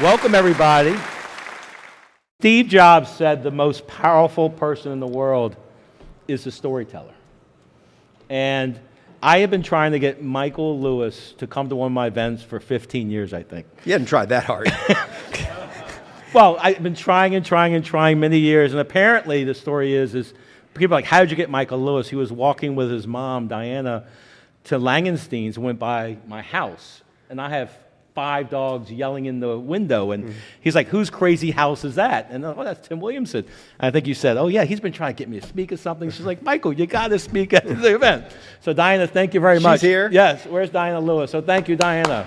Welcome, everybody. Steve Jobs said the most powerful person in the world is the storyteller. And I have been trying to get Michael Lewis to come to one of my events for 15 years, I think. You hadn't tried that hard. Well, I've been trying many years, and apparently the story is people are like, how did you get Michael Lewis? He was walking with his mom, Diana, to Langenstein's and went by my house. And I have 5 dogs yelling in the window, and he's like, whose crazy house is that? And that's Tim Williamson. And I think you said, oh yeah, he's been trying to get me to speak at something. She's like, Michael, you got to speak at the event. So Diana, thank you very much. She's here? Yes, where's Diana Lewis? So thank you, Diana.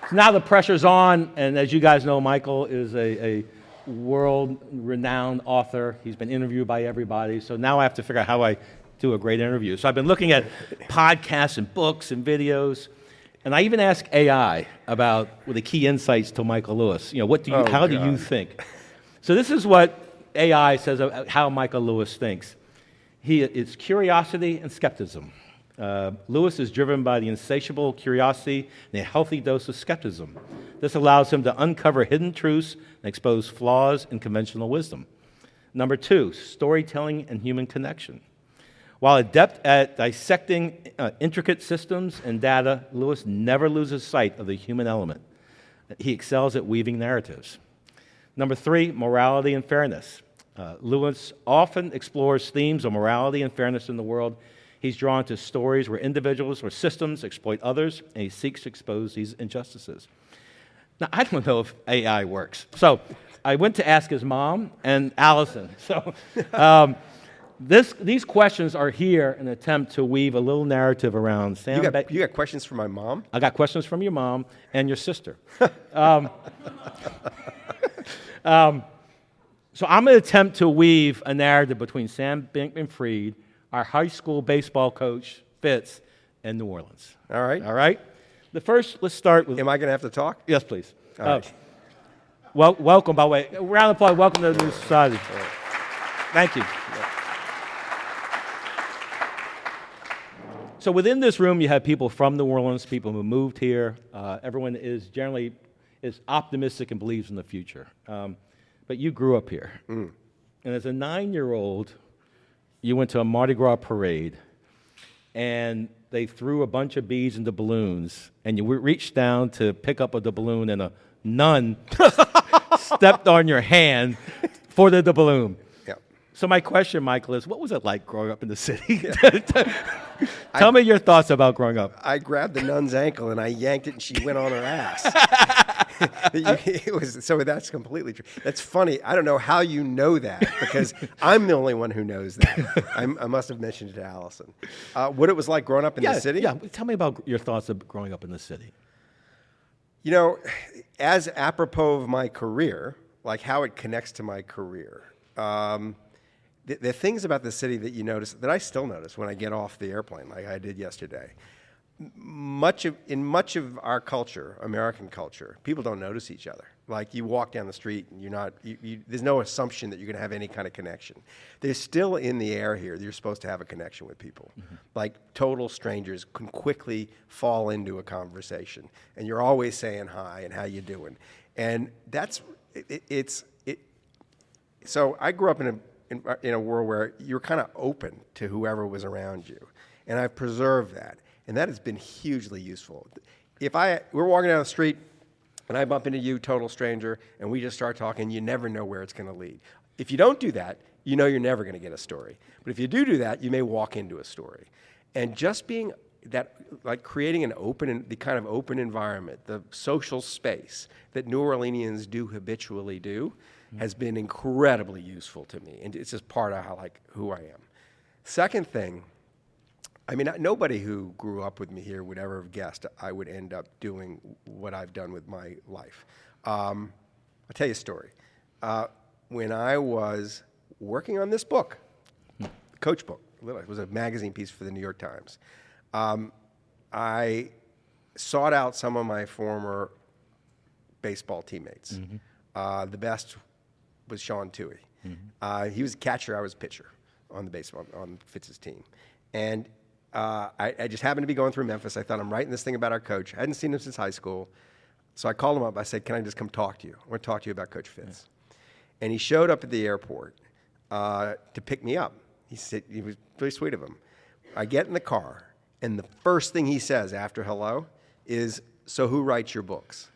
So now the pressure's on, and as you guys know, Michael is a world-renowned author. He's been interviewed by everybody, so now I have to figure out how I do a great interview. So I've been looking at podcasts and books and videos, and I even asked AI about the key insights to Michael Lewis. You know, how do you think? So this is what AI says about how Michael Lewis thinks. It's curiosity and skepticism. Lewis is driven by the insatiable curiosity and a healthy dose of skepticism. This allows him to uncover hidden truths and expose flaws in conventional wisdom. Number 2, storytelling and human connection. While adept at dissecting intricate systems and data, Lewis never loses sight of the human element. He excels at weaving narratives. Number 3, morality and fairness. Lewis often explores themes of morality and fairness in the world. He's drawn to stories where individuals or systems exploit others, and he seeks to expose these injustices. Now, I don't know if AI works. So I went to ask his mom and Allison. So these questions are here in an attempt to weave a little narrative around Sam. You got questions from my mom? I got questions from your mom and your sister. So I'm going to attempt to weave a narrative between Sam Bankman-Fried, our high school baseball coach, Fitz, and New Orleans. All right. All right? Let's start with... Am I going to have to talk? Yes, please. All right. Welcome, by the way. A round of applause. Welcome to the new society. Thank you. So within this room, you have people from New Orleans, people who moved here. Everyone is generally optimistic and believes in the future. But you grew up here. And as a 9-year-old, you went to a Mardi Gras parade, and they threw a bunch of beads into balloons, and you reached down to pick up the balloon, and a nun stepped on your hand for the balloon. So my question, Michael, is what was it like growing up in the city? Tell me your thoughts about growing up. I grabbed the nun's ankle and I yanked it and she went on her ass. So that's completely true. That's funny. I don't know how you know that because I'm the only one who knows that. I must have mentioned it to Allison. What it was like growing up in the city? Yeah, tell me about your thoughts of growing up in the city. You know, as apropos of my career, like how it connects to my career, the things about the city that you notice, that I still notice when I get off the airplane, like I did yesterday. In much of our culture, American culture, people don't notice each other. Like you walk down the street and there's no assumption that you're going to have any kind of connection. There's still in the air here that you're supposed to have a connection with people. Like total strangers can quickly fall into a conversation, and you're always saying hi and how you doing. And that's So I grew up in a world where you're kind of open to whoever was around you, and I've preserved that. And that has been hugely useful. We're walking down the street and I bump into you, total stranger, and we just start talking, you never know where it's going to lead. If you don't do that, you know you're never going to get a story. But if you do that, you may walk into a story. And just being that, like creating the kind of open environment, the social space that New Orleanians do habitually do, has been incredibly useful to me. And it's just part of who I am. Second thing, I mean, nobody who grew up with me here would ever have guessed I would end up doing what I've done with my life. I'll tell you a story. When I was working on this book, Coach book, it was a magazine piece for the New York Times, I sought out some of my former baseball teammates. The best was Sean Toohey. He was a catcher, I was a pitcher on Fitz's team. And I just happened to be going through Memphis. I thought, I'm writing this thing about our coach. I hadn't seen him since high school. So I called him up. I said, can I just come talk to you? I want to talk to you about Coach Fitz. And he showed up at the airport to pick me up. He was really sweet of him. I get in the car, and the first thing he says after hello is, so who writes your books?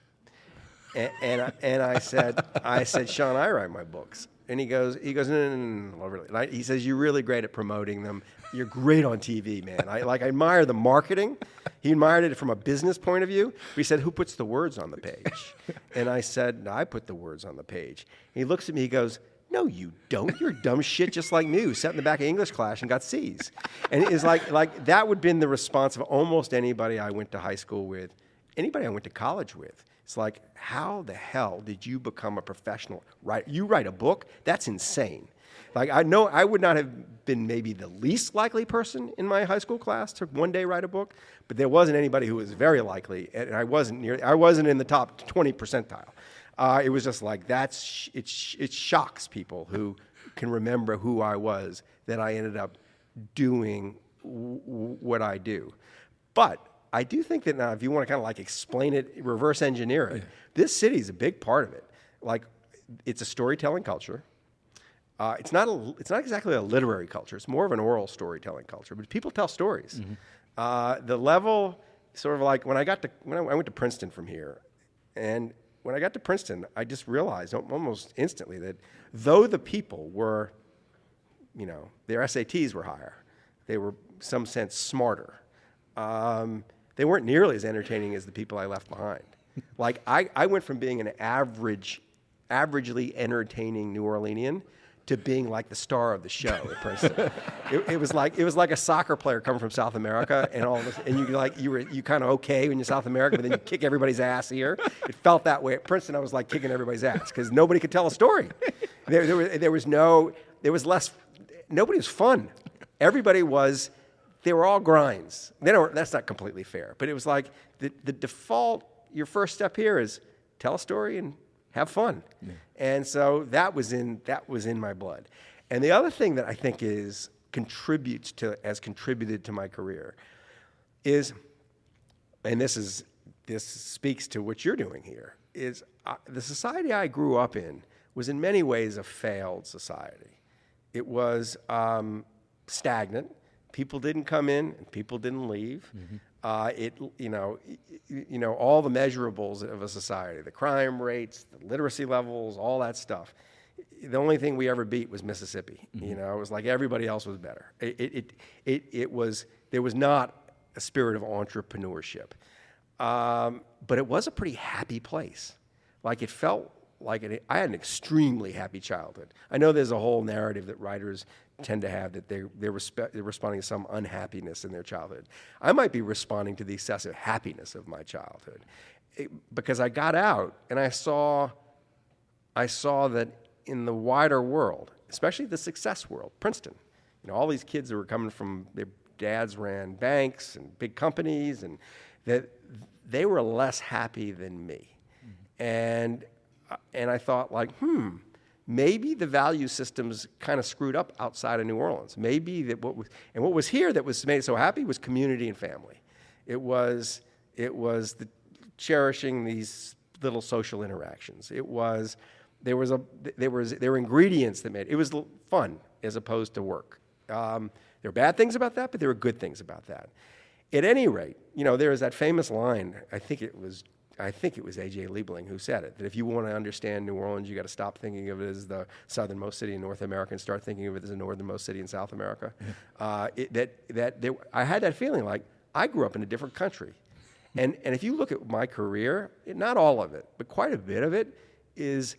And I said, Sean, I write my books. And he goes, no, really. He says, you're really great at promoting them. You're great on TV, man. I admire the marketing. He admired it from a business point of view. But he said, who puts the words on the page? And I said, no, I put the words on the page. And he looks at me, he goes, no, you don't. You're dumb shit just like me, who sat in the back of English class and got C's. And it is like that would have been the response of almost anybody I went to high school with, anybody I went to college with. It's like, how the hell did you become a professional writer? You write a book? That's insane. Like, I know I would not have been maybe the least likely person in my high school class to one day write a book, but there wasn't anybody who was very likely, and I wasn't in the top 20 percentile. It was just like, it shocks people who can remember who I was, that I ended up doing what I do. But I do think that now, if you want to kind of like explain it, reverse engineer it, this city is a big part of it. Like, it's a storytelling culture. It's not exactly a literary culture. It's more of an oral storytelling culture. But people tell stories. Mm-hmm. The level, sort of like when I went to Princeton from here, and when I got to Princeton, I just realized almost instantly that though the people were, their SATs were higher, they were, in some sense, smarter. They weren't nearly as entertaining as the people I left behind. Like, I went from being an averagely entertaining New Orleanian to being like the star of the show at Princeton. It was like a soccer player coming from South America, and you kind of okay when you're South America, but then you kick everybody's ass here. It felt that way at Princeton. I was like kicking everybody's ass because nobody could tell a story. Nobody was fun. They were all grinds. That's not completely fair, but it was like the default. Your first step here is tell a story and have fun. Yeah. And so that was in my blood. And the other thing that I think contributed to my career is, and this speaks to what you're doing here, is the society I grew up in was in many ways a failed society. It was stagnant. People didn't come in and people didn't leave. Mm-hmm. All the measurables of a society, the crime rates, the literacy levels, all that stuff. The only thing we ever beat was Mississippi. Mm-hmm. It was like everybody else was better. There was not a spirit of entrepreneurship. But it was a pretty happy place. Like, it felt like I had an extremely happy childhood. I know there's a whole narrative that writers tend to have that they're responding to some unhappiness in their childhood. I might be responding to the excessive happiness of my childhood, because I got out and I saw that in the wider world, especially the success world, Princeton, all these kids that were coming from their dads ran banks and big companies, and that they were less happy than me. Mm-hmm. And I thought, like, maybe the value system's kind of screwed up outside of New Orleans. Maybe that what was here that was made it so happy was community and family. It was the cherishing these little social interactions. There were ingredients that made it was fun as opposed to work. There were bad things about that, but there were good things about that. At any rate, there was that famous line. I think it was A.J. Liebling who said it, that if you want to understand New Orleans, you got to stop thinking of it as the southernmost city in North America and start thinking of it as the northernmost city in South America. Mm-hmm. I had that feeling like I grew up in a different country. And if you look at my career, not all of it, but quite a bit of it is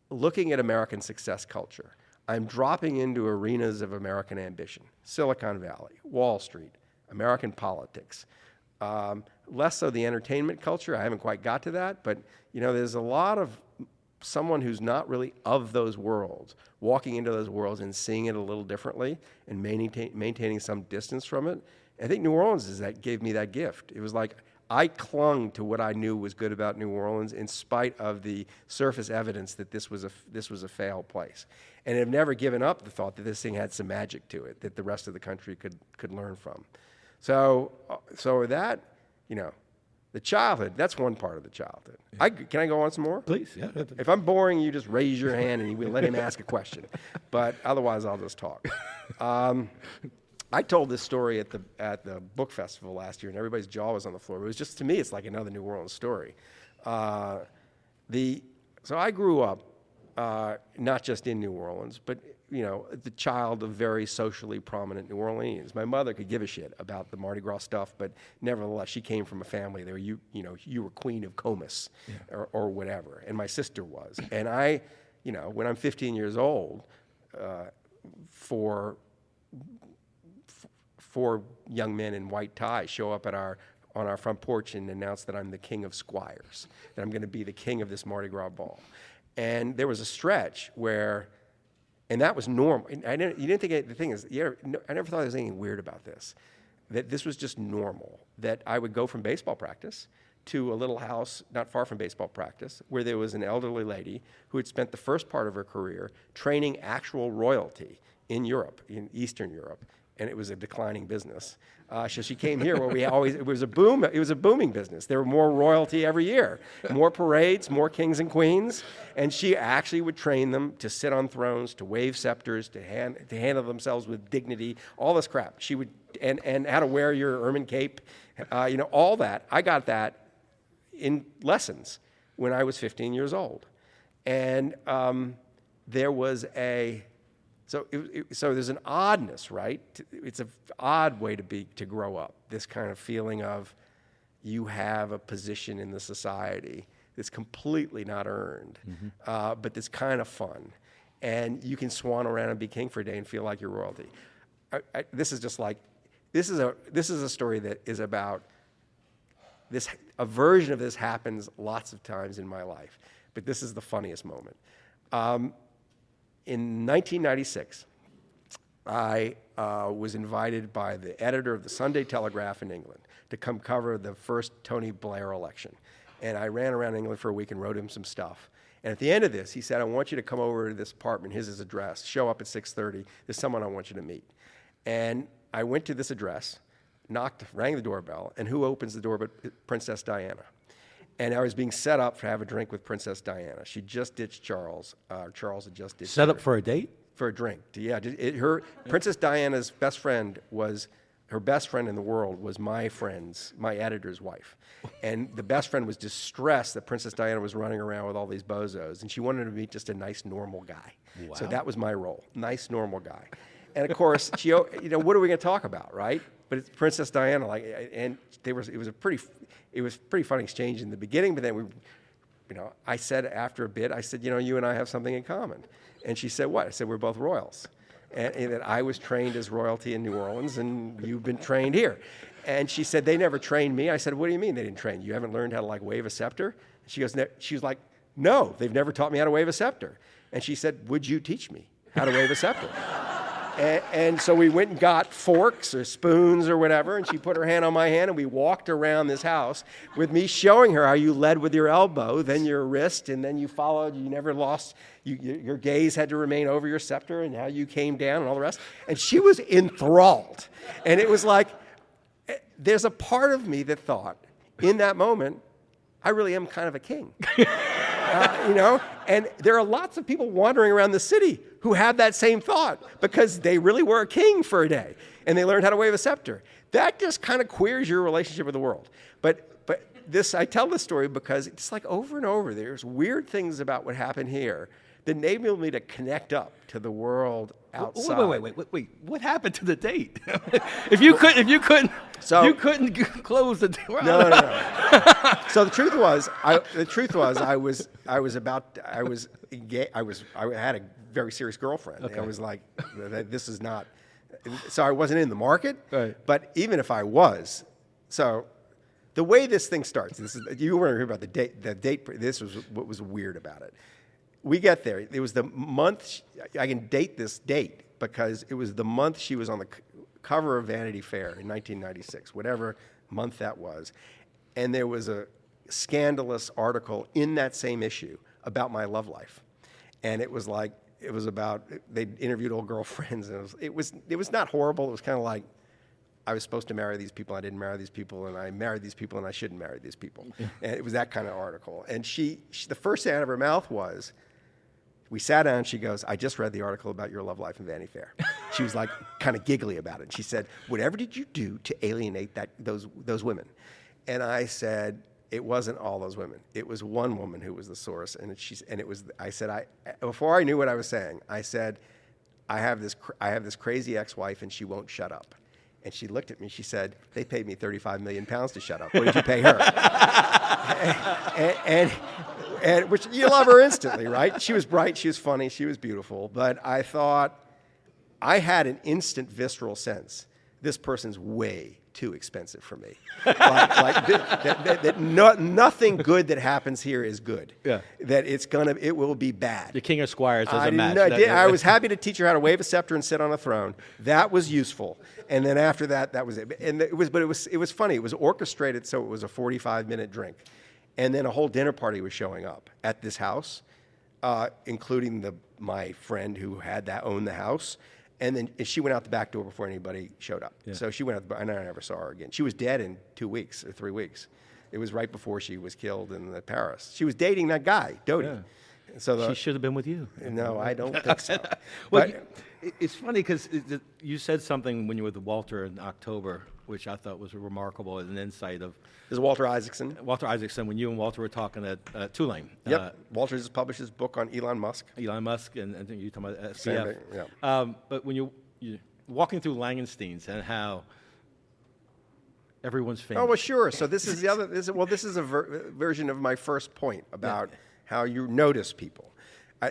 looking at American success culture. I'm dropping into arenas of American ambition, Silicon Valley, Wall Street, American politics. Less so the entertainment culture. I haven't quite got to that, but there's a lot of someone who's not really of those worlds walking into those worlds and seeing it a little differently and maintaining some distance from it. I think New Orleans gave me that gift. It was like I clung to what I knew was good about New Orleans in spite of the surface evidence that this was a failed place, and have never given up the thought that this thing had some magic to it that the rest of the country could learn from. So that, the childhood, that's one part of the childhood. Can I go on some more? Please, yeah. If I'm boring, you just raise your hand and you let him ask a question. But otherwise, I'll just talk. I told this story at the book festival last year, and everybody's jaw was on the floor. It was just, to me, it's like another New Orleans story. So I grew up not just in New Orleans, but the child of very socially prominent New Orleans. My mother could give a shit about the Mardi Gras stuff, but nevertheless, she came from a family there. You were queen of Comus, or whatever, and my sister was. And I, when I'm 15 years old, four young men in white ties show up on our front porch and announce that I'm the king of squires, that I'm going to be the king of this Mardi Gras ball. And there was a stretch where. And that was normal. You didn't think, the thing is, I never thought there was anything weird about this, that this was just normal, that I would go from baseball practice to a little house not far from baseball practice where there was an elderly lady who had spent the first part of her career training actual royalty in Europe, in Eastern Europe, and it was a declining business. So she came here where it was a booming business. There were more royalty every year, more parades, more kings and queens, and she actually would train them to sit on thrones, to wave scepters, to handle themselves with dignity, all this crap. She would, and how to wear your ermine cape, all that. I got that in lessons when I was 15 years old. And there was So there's an oddness, right? It's an odd way to grow up, this kind of feeling of you have a position in the society that's completely not earned, but that's kind of fun. And you can swan around and be king for a day and feel like you're royalty. This is a story that is about this. A version of this happens lots of times in my life, but this is the funniest moment. In 1996, I was invited by the editor of the Sunday Telegraph in England to come cover the first Tony Blair election. And I ran around England for a week and wrote him some stuff. And at the end of this, he said, I want you to come over to this apartment. Here's his address. Show up at 6:30. There's someone I want you to meet. And I went to this address, knocked, rang the doorbell, and who opens the door but Princess Diana? And I was being set up to have a drink with Princess Diana. She just ditched Charles. Charles had just ditched her. Set up for a date? For a drink. Yeah. Princess Diana's best friend was, her best friend in the world was my editor's wife. And the best friend was distressed that Princess Diana was running around with all these bozos. And she wanted to meet just a nice, normal guy. Wow. So that was my role. Nice, normal guy. And of course, what are we going to talk about, right? But it's Princess Diana, it was a pretty fun exchange in the beginning, but then I said after a bit, I said, you and I have something in common. And she said, what? I said, we're both royals. And that I was trained as royalty in New Orleans, and you've been trained here. And she said, they never trained me. I said, what do you mean they didn't train you? You haven't learned how to wave a scepter? She was like, no, they've never taught me how to wave a scepter. And she said, would you teach me how to wave a scepter? And so we went and got forks or spoons or whatever, and she put her hand on my hand, and we walked around this house with me showing her how you led with your elbow, then your wrist, and then you followed. You never lost. Your gaze had to remain over your scepter, and how you came down and all the rest. And she was enthralled. And it was like, there's a part of me that thought, in that moment, I really am kind of a king. And there are lots of people wandering around the city who have that same thought because they really were a king for a day and they learned how to wave a scepter. That just kind of queers your relationship with the world. But I tell this story because it's like over and over, there's weird things about what happened here that enabled me to connect up to the world outside. Wait. What happened to the date? if you couldn't close the door. No. So the truth was, I had a very serious girlfriend. Okay. I was like, this is not. So I wasn't in the market. Right. But even if I was, so the way this thing starts, you want to hear about the date. The date. This was what was weird about it. We get there. It was the month. I can date this date because it was the month she was on the cover of Vanity Fair in 1996, whatever month that was. And there was a scandalous article in that same issue about my love life. And it was about, they interviewed old girlfriends. And it was not horrible. It was kind of like, I was supposed to marry these people, I didn't marry these people, and I married these people, and I shouldn't marry these people. And it was that kind of article. And she the first thing out of her mouth was, we sat down, and she goes, I just read the article about your love life in Vanity Fair. She was like kind of giggly about it. She said, whatever did you do to alienate those women? And I said, it wasn't all those women. It was one woman who was the source. Before I knew what I was saying, I said, I have this crazy ex-wife, and she won't shut up. And she looked at me, she said, they paid me $35 million to shut up. What did you pay her? and which you love her instantly, right? She was bright, she was funny, she was beautiful. But I thought, I had an instant visceral sense, this person's way too expensive for me. Nothing good that happens here is good. Yeah. That it will be bad. The King of Squires is a match. I was happy to teach her how to wave a scepter and sit on a throne. That was useful. And then after that, that was it. And it was funny. It was orchestrated, so it was a 45-minute drink. And then a whole dinner party was showing up at this house, including my friend who owned the house. And then she went out the back door before anybody showed up. Yeah. So she went out and I never saw her again. She was dead in 2 weeks or 3 weeks. It was right before she was killed in Paris. She was dating that guy, Dodie. Yeah. So she should have been with you. No, I don't think so. Well, it's funny because you said something when you were with Walter in October, which I thought was remarkable, an insight of... This is Walter Isaacson. Walter Isaacson, when you and Walter were talking at Tulane. Yep. Walter just published his book on Elon Musk. Elon Musk, and I think you're talking about SBF. Yeah. But when you're walking through Langenstein's and how everyone's famous. Oh, well, sure. So this is this is a version of my first point about how you notice people.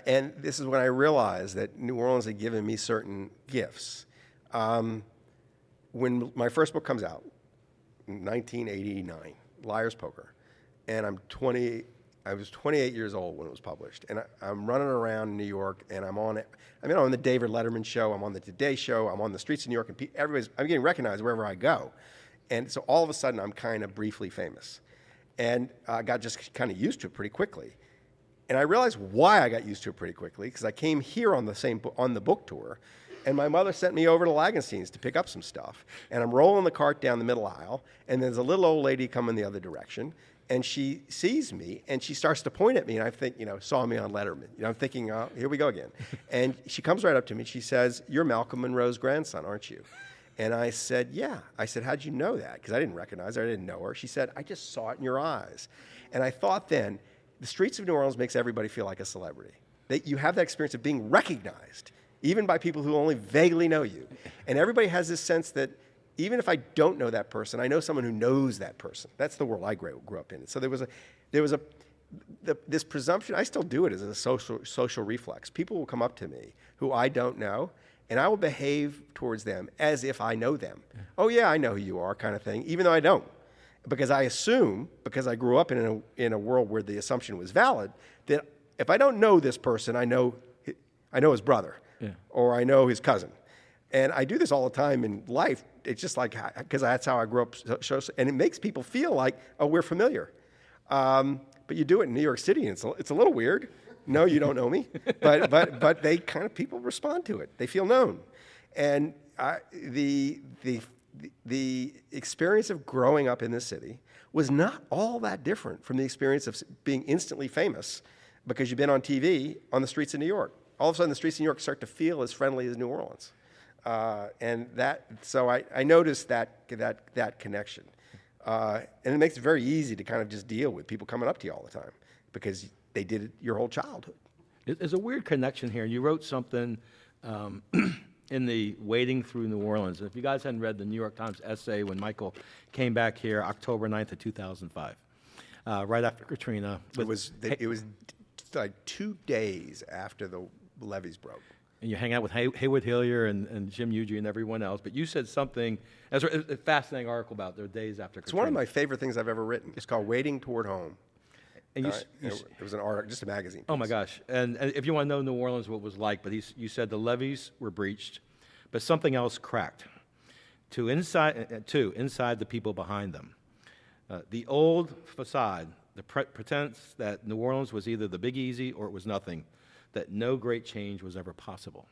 And this is when I realized that New Orleans had given me certain gifts. When my first book comes out, in 1989, Liar's Poker, and I was 28 years old when it was published, and I'm running around New York, and I'm on the David Letterman show, I'm on the Today Show, I'm on the streets of New York, and I'm getting recognized wherever I go. And so all of a sudden, I'm kind of briefly famous. And I got just kind of used to it pretty quickly. And I realized why I got used to it pretty quickly, because I came here on the book tour, and my mother sent me over to Langenstein's to pick up some stuff. And I'm rolling the cart down the middle aisle, and there's a little old lady coming the other direction, and she sees me, and she starts to point at me, and I think, saw me on Letterman. I'm thinking, oh, here we go again. And she comes right up to me, and she says, you're Malcolm Monroe's grandson, aren't you? And I said, yeah. I said, how'd you know that? Because I didn't recognize her, I didn't know her. She said, I just saw it in your eyes. And I thought then, the streets of New Orleans makes everybody feel like a celebrity. You have that experience of being recognized, even by people who only vaguely know you. And everybody has this sense that even if I don't know that person, I know someone who knows that person. That's the world I grew up in. So there was this presumption. I still do it as a social reflex. People will come up to me who I don't know, and I will behave towards them as if I know them. Oh yeah, I know who you are, kind of thing, even though I don't. Because I assume, because I grew up in a world where the assumption was valid, that if I don't know this person, I know his brother, or I know his cousin. And I do this all the time in life. It's just like, because that's how I grew up, and it makes people feel like, oh, we're familiar. But you do it in New York City, and it's a little weird. No, you don't know me. But they kind of, people respond to it. They feel known. And the experience of growing up in this city was not all that different from the experience of being instantly famous because you've been on TV on the streets of New York. All of a sudden, the streets of New York start to feel as friendly as New Orleans. So I noticed that connection. And it makes it very easy to kind of just deal with people coming up to you all the time because they did it your whole childhood. There's a weird connection here. You wrote something in the Wading Through New Orleans. And if you guys hadn't read the New York Times essay when Michael came back here October 9th of 2005, right after Katrina. It was like 2 days after the levees broke. And you hang out with Haywood Hillier and Jim Ugie and everyone else. But you said something, as a fascinating article about their days after Katrina. It's one of my favorite things I've ever written. It's called Wading Toward Home. And it was an article, just a magazine piece. Oh my gosh! And if you want to know New Orleans, what it was like, but you said the levees were breached, but something else cracked. Inside the people behind them, the old facade, the pretense that New Orleans was either the Big Easy or it was nothing, that no great change was ever possible.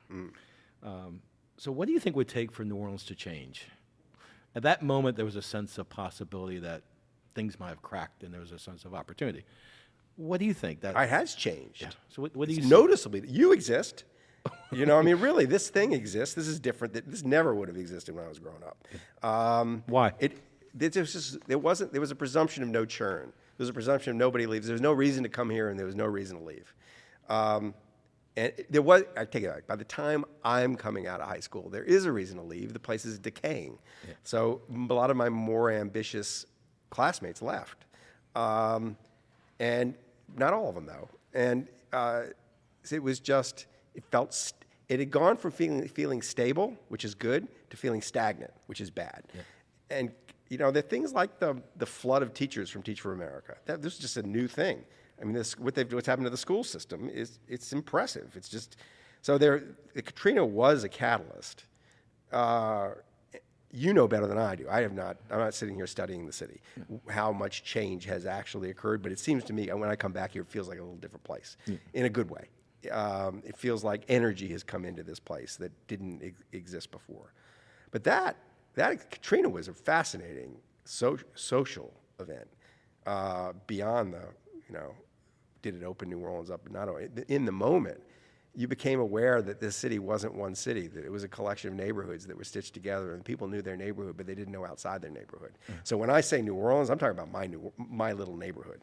So, what do you think would take for New Orleans to change? At that moment, there was a sense of possibility that things might have cracked, and there was a sense of opportunity. What do you think? That It has changed. Yeah. So what do you It's see? noticeably. You exist. You know, I mean, really, this thing exists. This is different. This never would have existed when I was growing up. Why? There was a presumption of no churn. There was a presumption of nobody leaves. There was no reason to come here, and there was no reason to leave. And I take it back. By the time I'm coming out of high school, there is a reason to leave. The place is decaying. Yeah. So a lot of my more ambitious classmates left. And not all of them, though. And it was just, it had gone from feeling stable, which is good, to feeling stagnant, which is bad. Yeah. And, there are things like the flood of teachers from Teach for America. This is just a new thing. I mean, what's happened to the school system it's impressive. It's just, so Katrina was a catalyst. You know better than I do. I'm not sitting here studying the city, how much change has actually occurred, but it seems to me, when I come back here, it feels like a little different place, in a good way. It feels like energy has come into this place that didn't exist before. But that Katrina was a fascinating social event, beyond did it open New Orleans up? Not only in the moment, you became aware that this city wasn't one city, that it was a collection of neighborhoods that were stitched together, and people knew their neighborhood, but they didn't know outside their neighborhood. So when I say New Orleans, I'm talking about my little neighborhood.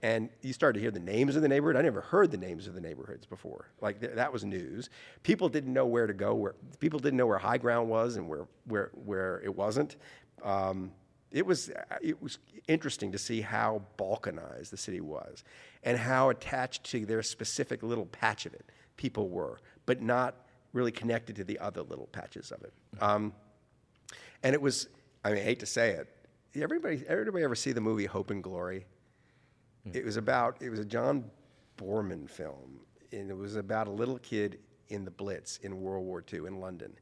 And you started to hear the names of the neighborhood. I never heard the names of the neighborhoods before. Like that was news. People didn't know where to go. People didn't know where high ground was and where it wasn't. It was interesting to see how balkanized the city was, and how attached to their specific little patch of it people were, but not really connected to the other little patches of it. And it was, I hate to say it, everybody ever see the movie Hope and Glory? It was a John Borman film, and it was about a little kid in the Blitz in World War II in London.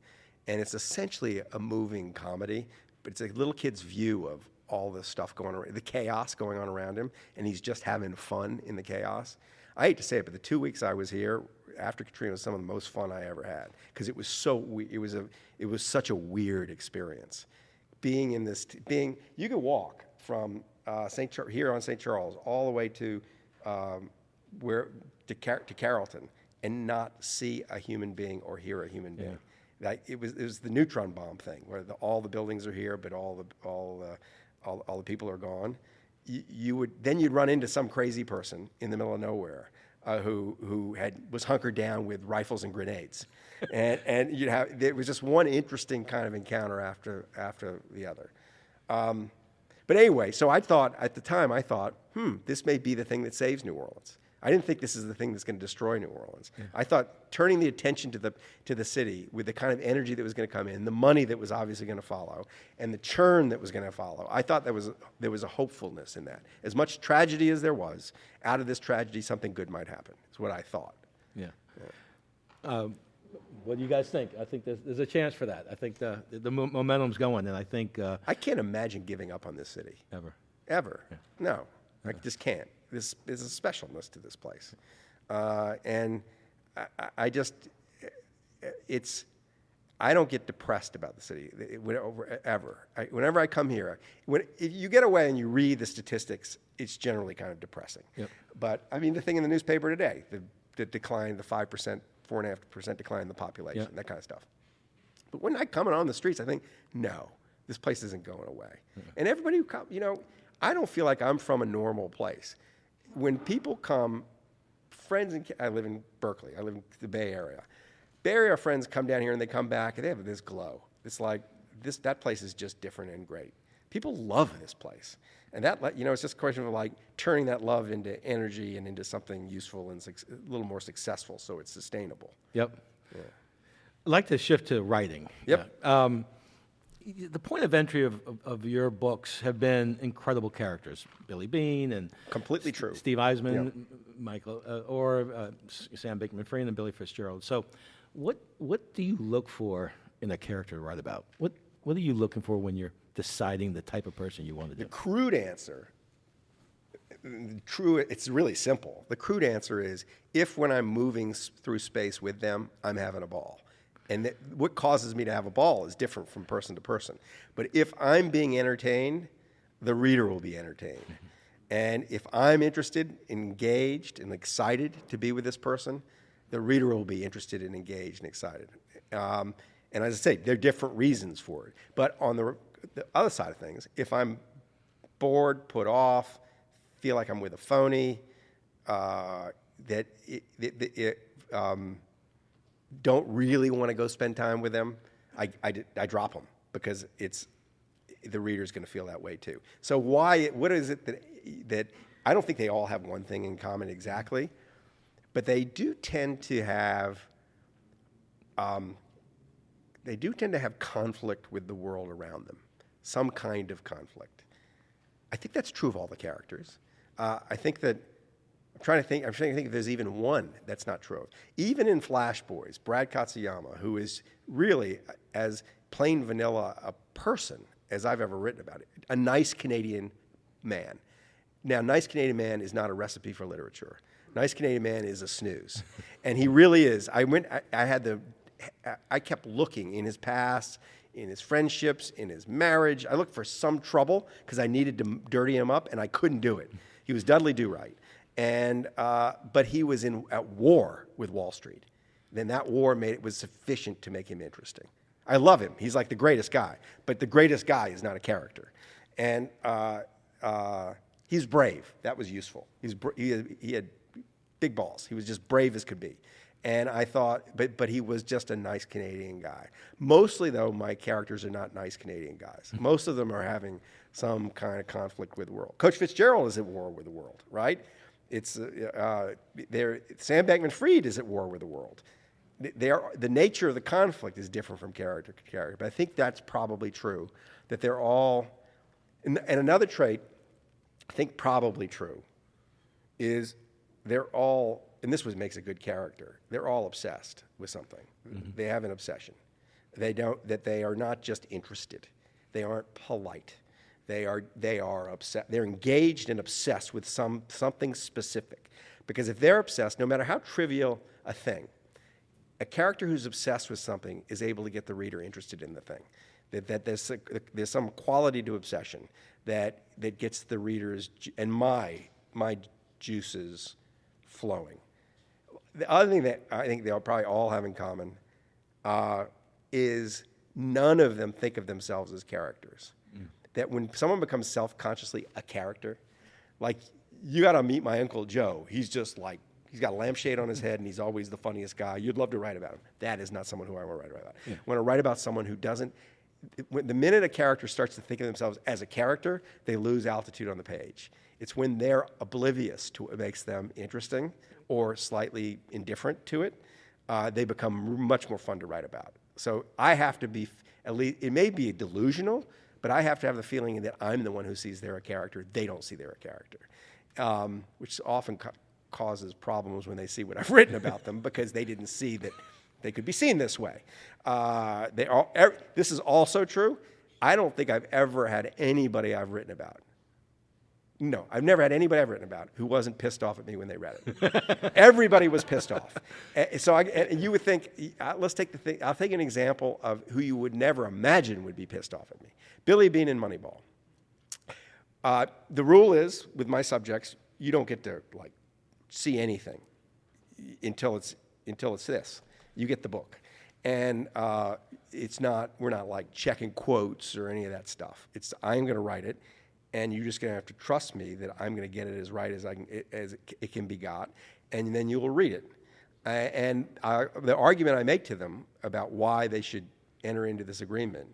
And it's essentially a moving comedy, but it's a little kid's view of all the stuff going on, the chaos going on around him, and he's just having fun in the chaos. I hate to say it, but the 2 weeks I was here after Katrina was some of the most fun I ever had, because it was such a weird experience. You could walk from here on St. Charles all the way to Carrollton and not see a human being or hear a human being. Like it was the neutron bomb thing, where all the buildings are here, but all the people are gone. You'd run into some crazy person in the middle of nowhere who was hunkered down with rifles and grenades, and there was just one interesting kind of encounter after the other. But anyway, so at the time I thought, this may be the thing that saves New Orleans. I didn't think this is the thing that's going to destroy New Orleans. Yeah. I thought turning the attention to the city with the kind of energy that was going to come in, the money that was obviously going to follow, and the churn that was going to follow, I thought there was a hopefulness in that. As much tragedy as there was, out of this tragedy, something good might happen, is what I thought. Yeah. What do you guys think? I think there's a chance for that. I think the momentum's going, and I think... I can't imagine giving up on this city. Ever. Yeah. No, I just can't. This is a specialness to this place. And I don't get depressed about the city ever. Whenever I come here, if you get away and you read the statistics, it's generally kind of depressing. Yep. But the thing in the newspaper today, the decline, the 5%, 4.5% decline in the population, that kind of stuff. But when I come on the streets, I think, no, this place isn't going away. Mm-hmm. And everybody who comes, I don't feel like I'm from a normal place. When people come, I live in Berkeley. I live in the Bay Area. Bay Area friends come down here and they come back and they have this glow. It's like that place is just different and great. People love this place, and it's just a question of turning that love into energy and into something useful and a little more successful, so it's sustainable. Yep. Yeah. I'd like to shift to writing. Yep. Yeah. The point of entry of your books have been incredible characters, Billy Bean and completely true, Steve Eisman, Michael, or Sam Bankman-Fried and Billy Fitzgerald. So, what do you look for in a character to write about? What are you looking for when you're deciding the type of person you want to do? The crude answer, it's really simple. The crude answer is, if when I'm moving through space with them, I'm having a ball. And what causes me to have a ball is different from person to person. But if I'm being entertained, the reader will be entertained. And if I'm interested, engaged, and excited to be with this person, the reader will be interested and engaged and excited. And as I say, there are different reasons for it. But on the other side of things, if I'm bored, put off, feel like I'm with a phony, don't really want to go spend time with them, I drop them because the reader's going to feel that way too. So what is it that I don't think they all have one thing in common exactly, but they do tend to have conflict with the world around them, some kind of conflict. I think that's true of all the characters. I think that I'm trying to think if there's even one that's not true of. Even in Flash Boys, Brad Katsuyama, who is really as plain vanilla a person as I've ever written about it, a nice Canadian man. Now, nice Canadian man is not a recipe for literature. Nice Canadian man is a snooze, and he really is. I kept looking in his past, in his friendships, in his marriage. I looked for some trouble because I needed to dirty him up, and I couldn't do it. He was Dudley Do-Right. But he was at war with Wall Street. Then that war was sufficient to make him interesting. I love him. He's like the greatest guy. But the greatest guy is not a character. And he's brave. That was useful. He had big balls. He was just brave as could be. And I thought, but he was just a nice Canadian guy. Mostly, though, my characters are not nice Canadian guys. Most of them are having some kind of conflict with the world. Coach Fitzgerald is at war with the world, right? It's Sam Bankman-Fried is at war with the world. The nature of the conflict is different from character to character. But I think that's probably true, that they're all, and another trait I think probably true is they're all, and this makes a good character, they're all obsessed with something. Mm-hmm. They have an obsession. They are not just interested. They aren't polite. They are upset. They're engaged and obsessed with something specific. Because if they're obsessed, no matter how trivial a thing, a character who's obsessed with something is able to get the reader interested in the thing. That there's some quality to obsession that gets the readers and my juices flowing. The other thing that I think they'll probably all have in common is none of them think of themselves as characters. Mm. That when someone becomes self-consciously a character, like you got to meet my Uncle Joe. He's just like, he's got a lampshade on his head and he's always the funniest guy. You'd love to write about him. That is not someone who I want to write about. Yeah. I want to write about someone who doesn't. The minute a character starts to think of themselves as a character, they lose altitude on the page. It's when they're oblivious to what makes them interesting or slightly indifferent to it, they become much more fun to write about. So I have to be, at least, it may be delusional, but I have to have the feeling that I'm the one who sees they're a character. They don't see they're a character, which often causes problems when they see what I've written about them because they didn't see that they could be seen this way. This is also true. I don't think I've ever had anybody I've written about. No, I've never had anybody I've written about who wasn't pissed off at me when they read it. Everybody was pissed off. So you would think, let's take the thing. I'll take an example of who you would never imagine would be pissed off at me. Billy Bean in Moneyball. The rule is, with my subjects, you don't get to see anything until it's this. You get the book. And we're not like checking quotes or any of that stuff. I'm going to write it, and you're just going to have to trust me that I'm going to get it as right as it can be got, and then you will read it. The argument I make to them about why they should enter into this agreement,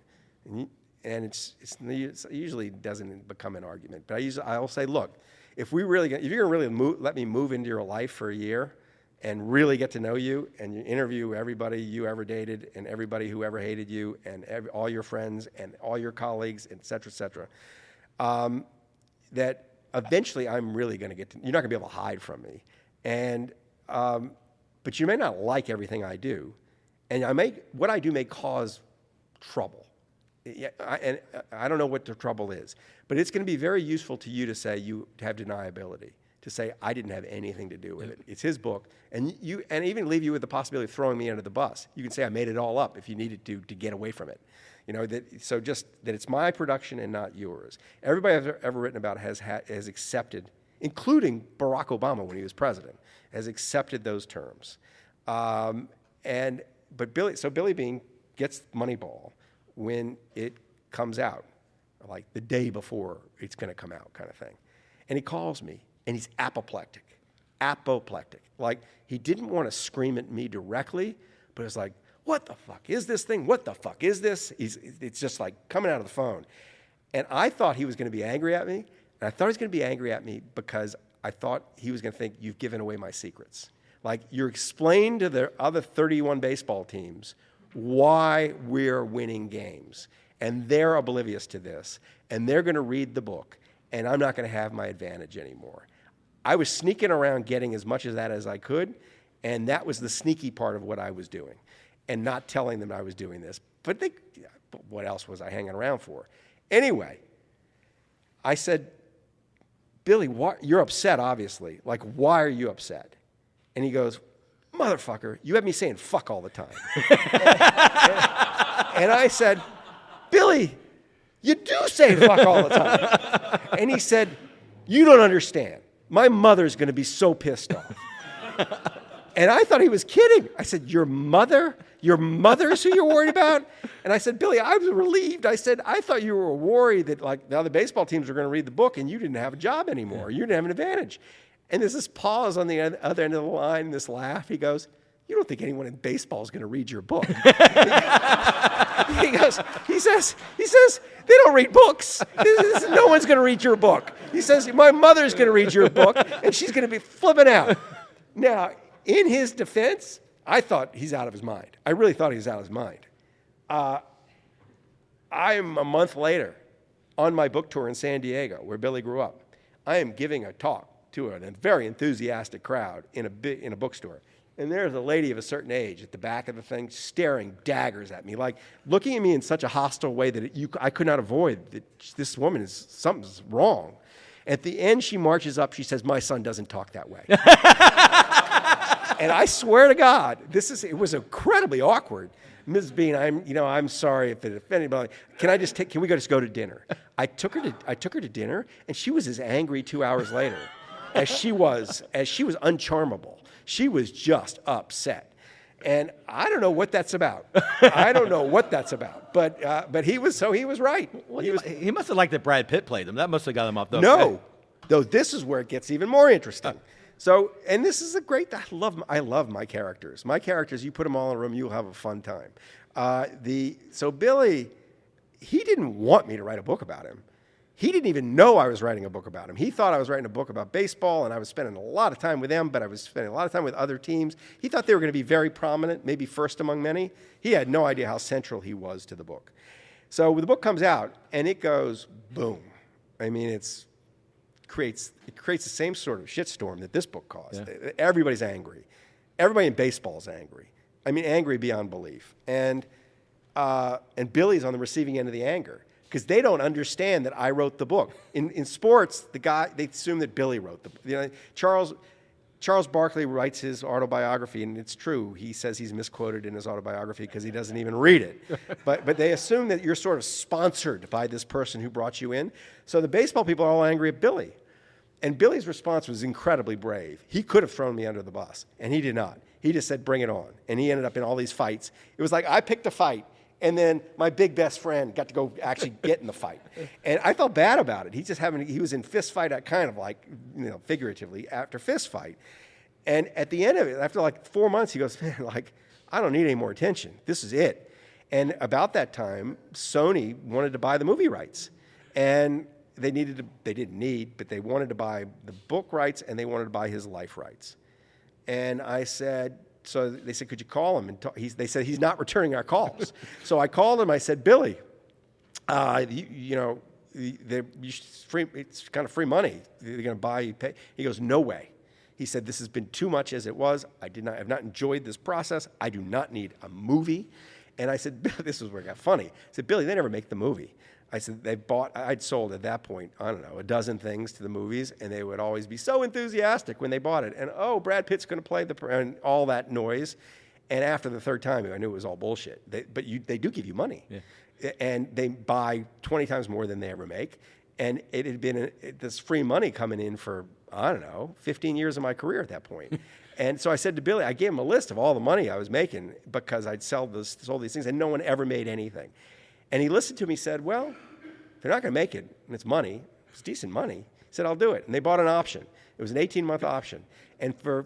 and it usually doesn't become an argument, but I'll say, look, if you're going to really let me move into your life for a year and really get to know you, and you interview everybody you ever dated and everybody who ever hated you and all your friends and all your colleagues, et cetera, that eventually I'm really going to you're not going to be able to hide from me. But you may not like everything I do, and what I do may cause trouble. I don't know what the trouble is, but it's going to be very useful to you to say you have deniability. to say I didn't have anything to do with it. It's his book, and even leave you with the possibility of throwing me under the bus. You can say I made it all up if you needed to get away from it. So just that it's my production and not yours. Everybody I've ever written about has accepted, including Barack Obama when he was president, has accepted those terms. But Billy Beane gets Moneyball when it comes out, like the day before it's going to come out, kind of thing. And he calls me, and he's apoplectic. Like, he didn't want to scream at me directly, but it's like, what the fuck is this thing? What the fuck is this? It's just like coming out of the phone. And I thought he was going to be angry at me, and I thought he was going to be angry at me because I thought he was going to think, you've given away my secrets. Like, you're explaining to the other 31 baseball teams why we're winning games, and they're oblivious to this, and they're going to read the book, and I'm not going to have my advantage anymore. I was sneaking around getting as much of that as I could, and that was the sneaky part of what I was doing, and not telling them I was doing this. But what else was I hanging around for? Anyway, I said, Billy, you're upset, obviously. Like, why are you upset? And he goes, motherfucker, you have me saying fuck all the time. and I said, Billy, you do say fuck all the time. And he said, you don't understand. My mother's going to be so pissed off. And I thought he was kidding. I said, your mother? Your mother's who you're worried about? And I said, Billy, I was relieved. I said, I thought you were worried that like the other baseball teams were going to read the book and you didn't have a job anymore. You didn't have an advantage. And there's this pause on the other end of the line, and this laugh. He goes, you don't think anyone in baseball is going to read your book? He says, they don't read books. No one's going to read your book. He says, my mother's going to read your book, and she's going to be flipping out. Now, in his defense, I thought he's out of his mind. I really thought he was out of his mind. I'm a month later on my book tour in San Diego, where Billy grew up. I am giving a talk to a very enthusiastic crowd in a bookstore. And there's a lady of a certain age at the back of the thing staring daggers at me, like looking at me in such a hostile way that I could not avoid that this woman something's wrong. At the end, she marches up. She says, my son doesn't talk that way. And I swear to God, it was incredibly awkward. Mrs. Beane, I'm sorry if it offended anybody. Can we just go to dinner? I took her to dinner, and she was as angry 2 hours later as she was uncharmable. She was just upset. And I don't know what that's about. But he was right. Well, he must have liked that Brad Pitt played him. That must have got him off the No. Though this is where it gets even more interesting. So, and this is I love my characters. My characters, you put them all in a room, you'll have a fun time. So Billy, he didn't want me to write a book about him. He didn't even know I was writing a book about him. He thought I was writing a book about baseball, and I was spending a lot of time with them, but I was spending a lot of time with other teams. He thought they were going to be very prominent, maybe first among many. He had no idea how central he was to the book. So the book comes out, and it goes boom. I mean, it creates the same sort of shitstorm that this book caused. Yeah. Everybody's angry. Everybody in baseball is angry. I mean, angry beyond belief. And Billy's on the receiving end of the anger, because they don't understand that I wrote the book. In sports, they assume that Billy wrote the book. Charles Barkley writes his autobiography, and it's true. He says he's misquoted in his autobiography because he doesn't even read it. But they assume that you're sort of sponsored by this person who brought you in. So the baseball people are all angry at Billy. And Billy's response was incredibly brave. He could have thrown me under the bus, and he did not. He just said, bring it on. And he ended up in all these fights. It was like I picked a fight, and then my big best friend got to go actually get in the fight. And I felt bad about it. He was in fist fight, kind of like, figuratively, after fist fight. And at the end of it, after like 4 months, he goes, man, like, I don't need any more attention. This is it. And about that time, Sony wanted to buy the movie rights. And they wanted to buy the book rights, and they wanted to buy his life rights. And I said, so they said, could you call him? And they said, he's not returning our calls. So I called him. I said, Billy, it's kind of free money. They're going to buy, you pay. He goes, no way. He said, this has been too much as it was. I have not enjoyed this process. I do not need a movie. And I said, this is where it got funny. I said, Billy, they never make the movie. I said, I'd sold at that point, I don't know, a dozen things to the movies, and they would always be so enthusiastic when they bought it. And, oh, Brad Pitt's going to play and all that noise. And after the third time, I knew it was all bullshit. But they do give you money. Yeah. And they buy 20 times more than they ever make. And it had been this free money coming in for, I don't know, 15 years of my career at that point. And so I said to Billy, I gave him a list of all the money I was making because I'd sold these things, and no one ever made anything. And he listened to me and said, well, if they're not going to make it, and it's money, it's decent money, he said, I'll do it. And they bought an option. It was an 18-month option. And for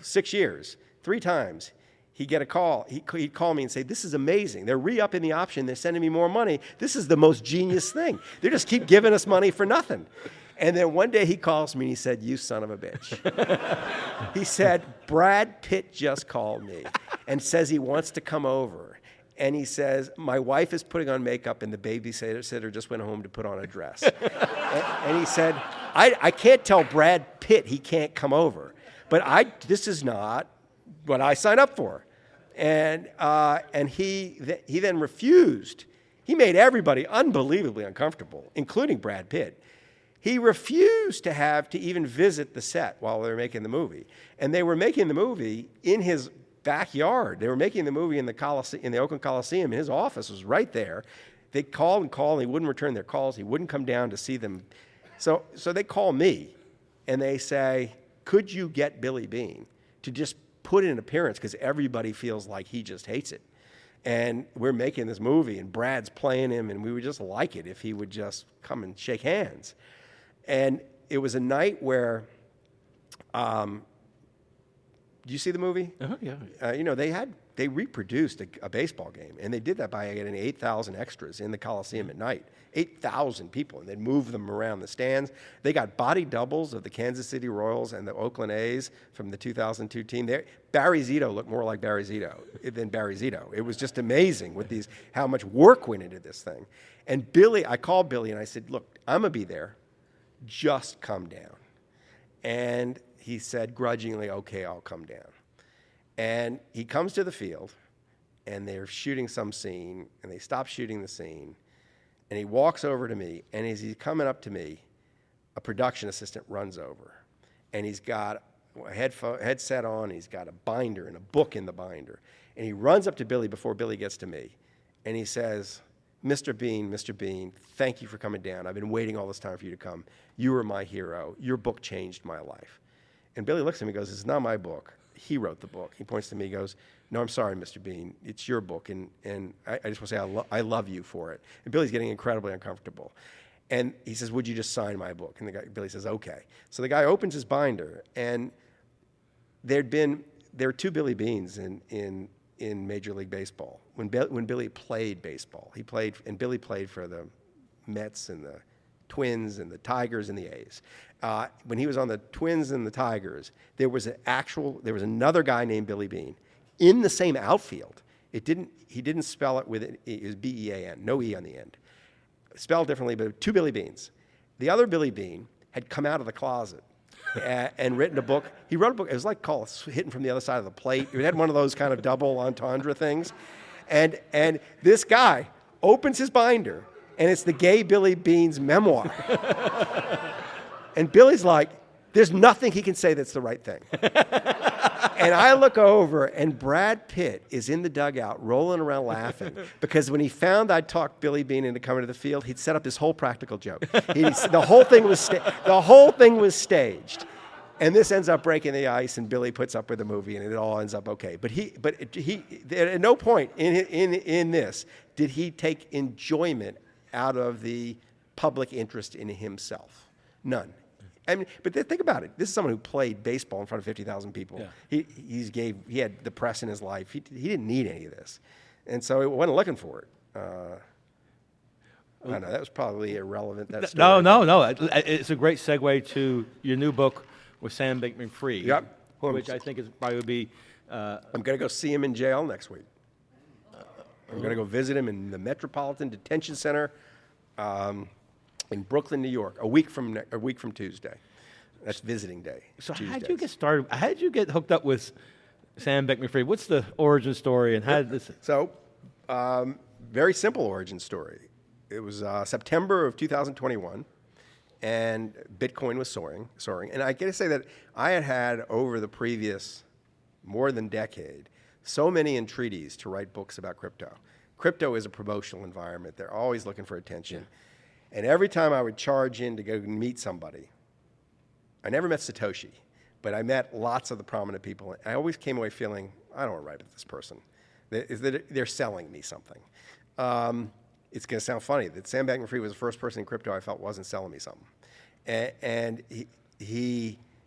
6 years, 3 times, he'd get a call. He'd call me and say, this is amazing. They're re-upping the option. They're sending me more money. This is the most genius thing. They just keep giving us money for nothing. And then one day he calls me and he said, you son of a bitch. He said, Brad Pitt just called me and says he wants to come over. And he says, my wife is putting on makeup and the babysitter just went home to put on a dress. and he said, I can't tell Brad Pitt he can't come over. But this is not what I signed up for. And he then refused. He made everybody unbelievably uncomfortable, including Brad Pitt. He refused to even visit the set while they were making the movie. And they were making the movie in his backyard. They were making the movie in the Oakland Coliseum, and his office was right there. They called and called, and he wouldn't return their calls. He wouldn't come down to see them. So they call me, and they say, could you get Billy Beane to just put in an appearance because everybody feels like he just hates it. And we're making this movie, and Brad's playing him, and we would just like it if he would just come and shake hands. And it was a night where, do you see the movie? Yeah. They reproduced a baseball game, and they did that by getting 8,000 extras in the Coliseum at night. 8,000 people, and they'd move them around the stands. They got body doubles of the Kansas City Royals and the Oakland A's from the 2002 team. Barry Zito looked more like Barry Zito than Barry Zito. It was just amazing with how much work went into this thing. And I called Billy and I said, look, I'm going to be there. Just come down. And he said grudgingly, okay, I'll come down. And he comes to the field, and they're shooting some scene, and they stop shooting the scene, and he walks over to me, and as he's coming up to me, a production assistant runs over, and he's got a headset on, he's got a binder and a book in the binder, and he runs up to Billy before Billy gets to me, and he says, Mr. Beane, thank you for coming down. I've been waiting all this time for you to come. You were my hero. Your book changed my life. And Billy looks at me and goes, it's not my book. He wrote the book. He points to me and goes, no, I'm sorry, Mr. Beane. It's your book, and I just want to say I love you for it. And Billy's getting incredibly uncomfortable. And he says, would you just sign my book? And Billy says, okay. So the guy opens his binder, and there were 2 Billy Beanes in Major League Baseball. When Billy played baseball, Billy played for the Mets and the Twins and the Tigers and the A's. When he was on the Twins and the Tigers, there was another guy named Billy Beane in the same outfield. He didn't spell it it was B-E-A-N, no E on the end. Spelled differently, but 2 Billy Beanes. The other Billy Beane had come out of the closet and written a book. He wrote a book. It was like called Hitting from the Other Side of the Plate. It had one of those kind of double entendre things. And this guy opens his binder, and it's the gay Billy Beane's memoir. And Billy's like, there's nothing he can say that's the right thing. And I look over, and Brad Pitt is in the dugout rolling around laughing because when he found I'd talked Billy Beane into coming to the field, he'd set up this whole practical joke. The whole thing was staged. And this ends up breaking the ice, and Billy puts up with the movie, and it all ends up okay. But at no point in this did he take enjoyment out of the public interest in himself. None. I mean, but think about it. This is someone who played baseball in front of 50,000 people. Yeah. He had the press in his life. He didn't need any of this, and so he wasn't looking for it. I don't know. That was probably irrelevant. That story. No. It's a great segue to your new book with Sam Bankman-Fried. Yep. Which I think is probably would be. I'm going to go see him in jail next week. I'm going to go visit him in the Metropolitan Detention Center. In Brooklyn, New York, a week from Tuesday. That's visiting day. So Tuesdays. How'd you get started? How'd you get hooked up with Sam Bankman-Fried? What's the origin story, and how did this? So, very simple origin story. It was September of 2021, and Bitcoin was soaring. And I got to say that I had over the previous more than decade so many entreaties to write books about crypto. Crypto is a promotional environment. They're always looking for attention. Yeah. And every time I would charge in to go meet somebody, I never met Satoshi, but I met lots of the prominent people. I always came away feeling, I don't want to write with this person. They're selling me something. It's going to sound funny that Sam Bankman-Fried was the first person in crypto I felt wasn't selling me something. And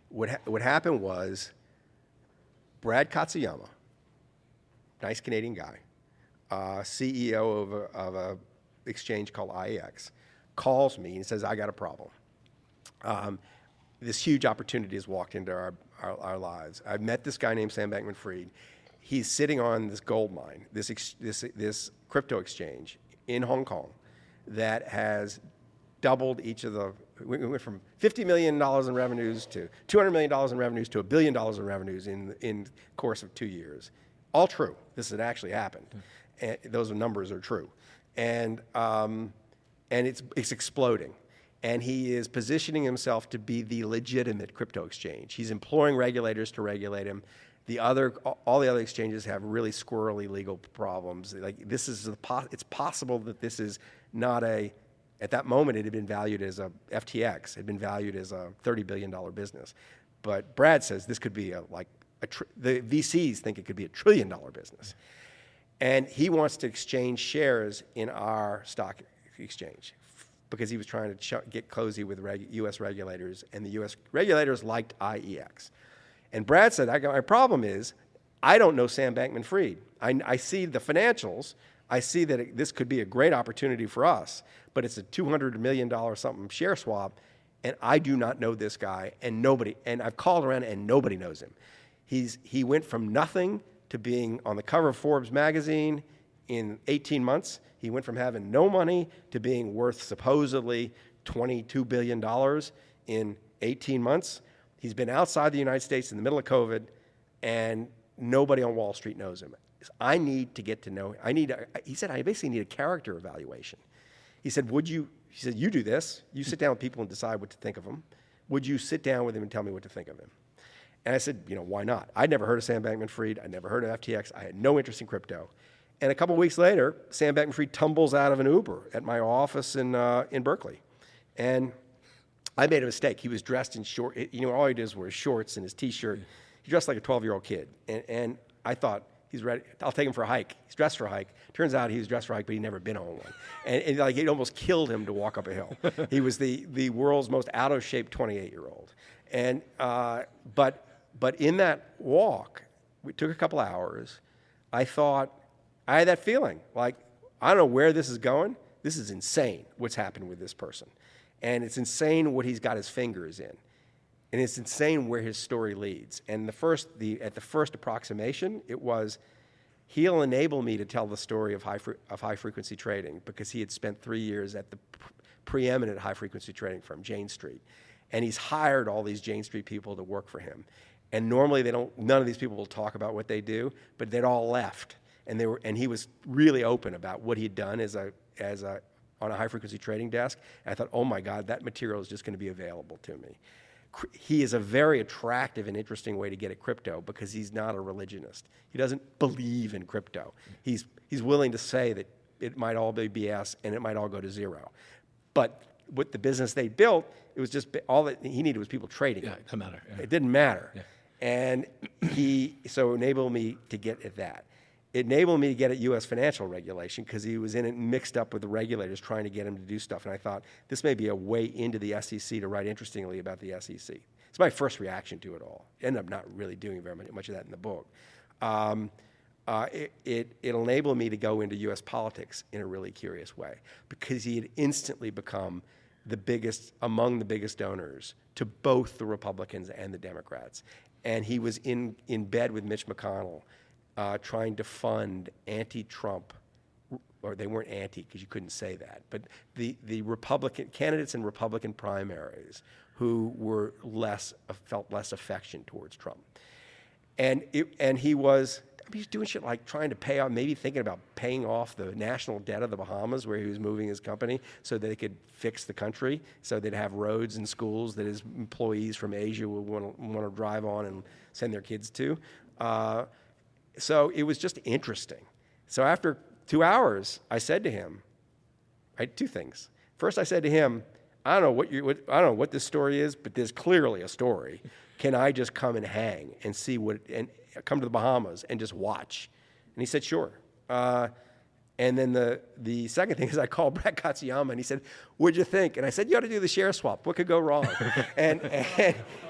what happened was Brad Katsuyama, nice Canadian guy, CEO of a exchange called IEX, calls me and says, I got a problem. This huge opportunity has walked into our lives. I've met this guy named Sam Bankman-Fried. He's sitting on this gold mine, this crypto exchange in Hong Kong that has doubled each of the, we went from $50 million in revenues to $200 million in revenues to $1 billion in revenues in the course of 2 years. All true. This had actually happened. And those numbers are true. And it's exploding. And he is positioning himself to be the legitimate crypto exchange. He's imploring regulators to regulate him. All the other exchanges have really squirrely legal problems. Like this is it's possible that this is not at that moment it had been valued as a FTX, had been valued as a $30 billion business. But Brad says this could be the VCs think it could be $1 trillion business. And he wants to exchange shares in our stock exchange because he was trying to get cozy with U.S. regulators, and the U.S. regulators liked IEX. And Brad said, my problem is, I don't know Sam Bankman-Fried. I see the financials. I see that this could be a great opportunity for us, but it's a $200 million something share swap, and I do not know this guy, and I've called around, and nobody knows him. He went from nothing to being on the cover of Forbes magazine in 18 months. He went from having no money to being worth supposedly $22 billion in 18 months. He's been outside the United States in the middle of COVID, and nobody on Wall Street knows him. I need to get to know him. He said, I basically need a character evaluation. He said, you do this. You sit down with people and decide what to think of them. Would you sit down with him and tell me what to think of him? And I said, why not? I'd never heard of Sam Bankman-Fried. I'd never heard of FTX. I had no interest in crypto. And a couple weeks later, Sam Bankman-Fried tumbles out of an Uber at my office in Berkeley. And I made a mistake. He was dressed in short. All he did was wear shorts and his T-shirt. He dressed like a 12-year-old kid. And I thought, he's ready. I'll take him for a hike. He's dressed for a hike. Turns out he was dressed for a hike, but he'd never been on one. And it almost killed him to walk up a hill. He was the world's most out-of-shape 28-year-old. And but in that walk, it took a couple hours. I had that feeling like, I don't know where this is going. This is insane what's happened with this person. And it's insane what he's got his fingers in. And it's insane where his story leads. And at the first approximation, it was, he'll enable me to tell the story of high-frequency trading because he had spent 3 years at the preeminent high-frequency trading firm, Jane Street. And he's hired all these Jane Street people to work for him. And normally none of these people will talk about what they do, but they'd all left. And he was really open about what he'd done on a high-frequency trading desk. And I thought, oh my God, that material is just going to be available to me. He is a very attractive and interesting way to get at crypto because he's not a religionist. He doesn't believe in crypto. He's willing to say that it might all be BS and it might all go to zero. But with the business they built, it was just all that he needed was people trading. Yeah, it didn't matter. Yeah. It didn't matter. Yeah. And so enabled me to get at that. It enabled me to get at U.S. financial regulation because he was in it mixed up with the regulators trying to get him to do stuff. And I thought, this may be a way into the SEC to write interestingly about the SEC. It's my first reaction to it all. Ended up not really doing very much of that in the book. It'll enable me to go into U.S. politics in a really curious way because he had instantly become among the biggest donors to both the Republicans and the Democrats. And he was in bed with Mitch McConnell trying to fund anti-Trump, or they weren't anti because you couldn't say that, but the Republican candidates in Republican primaries who were felt less affection towards Trump. And he was he's doing shit like trying to pay off, maybe thinking about paying off the national debt of the Bahamas, where he was moving his company so that they could fix the country, so they'd have roads and schools that his employees from Asia would want to drive on and send their kids to. So it was just interesting. So after 2 hours, I said to him, I had two things. First, I said to him, I don't know what this story is, but there's clearly a story. Can I just come and hang and see and come to the Bahamas and just watch? And he said, sure. And then the second thing is I called Brad Katsuyama and he said, what'd you think? And I said, you ought to do the share swap. What could go wrong? and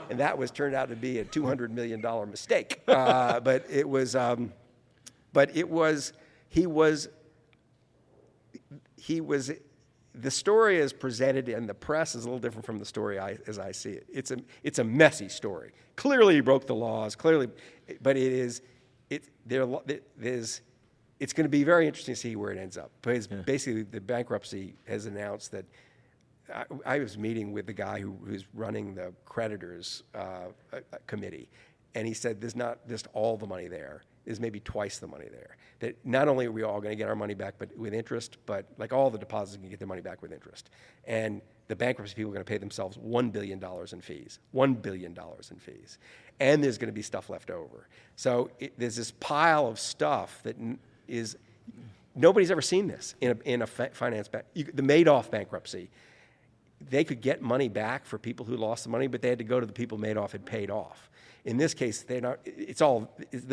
that turned out to be a $200 million mistake. But it was, the story is presented in the press is a little different from the story as I see it. It's a messy story. Clearly he broke the laws, but it's going to be very interesting to see where it ends up. Because basically the bankruptcy has announced that I was meeting with the guy who's running the creditors committee, and he said there's not just all the money there. There's maybe twice the money there. That not only are we all going to get our money back, but with interest, but like all the depositors can get their money back with interest. And the bankruptcy people are going to pay themselves $1 billion in fees. $1 billion in fees. And there's going to be stuff left over. So there's this pile of stuff that is, nobody's ever seen this in a finance bank. The Madoff bankruptcy, they could get money back for people who lost the money, but they had to go to the people Madoff had paid off. In this case, the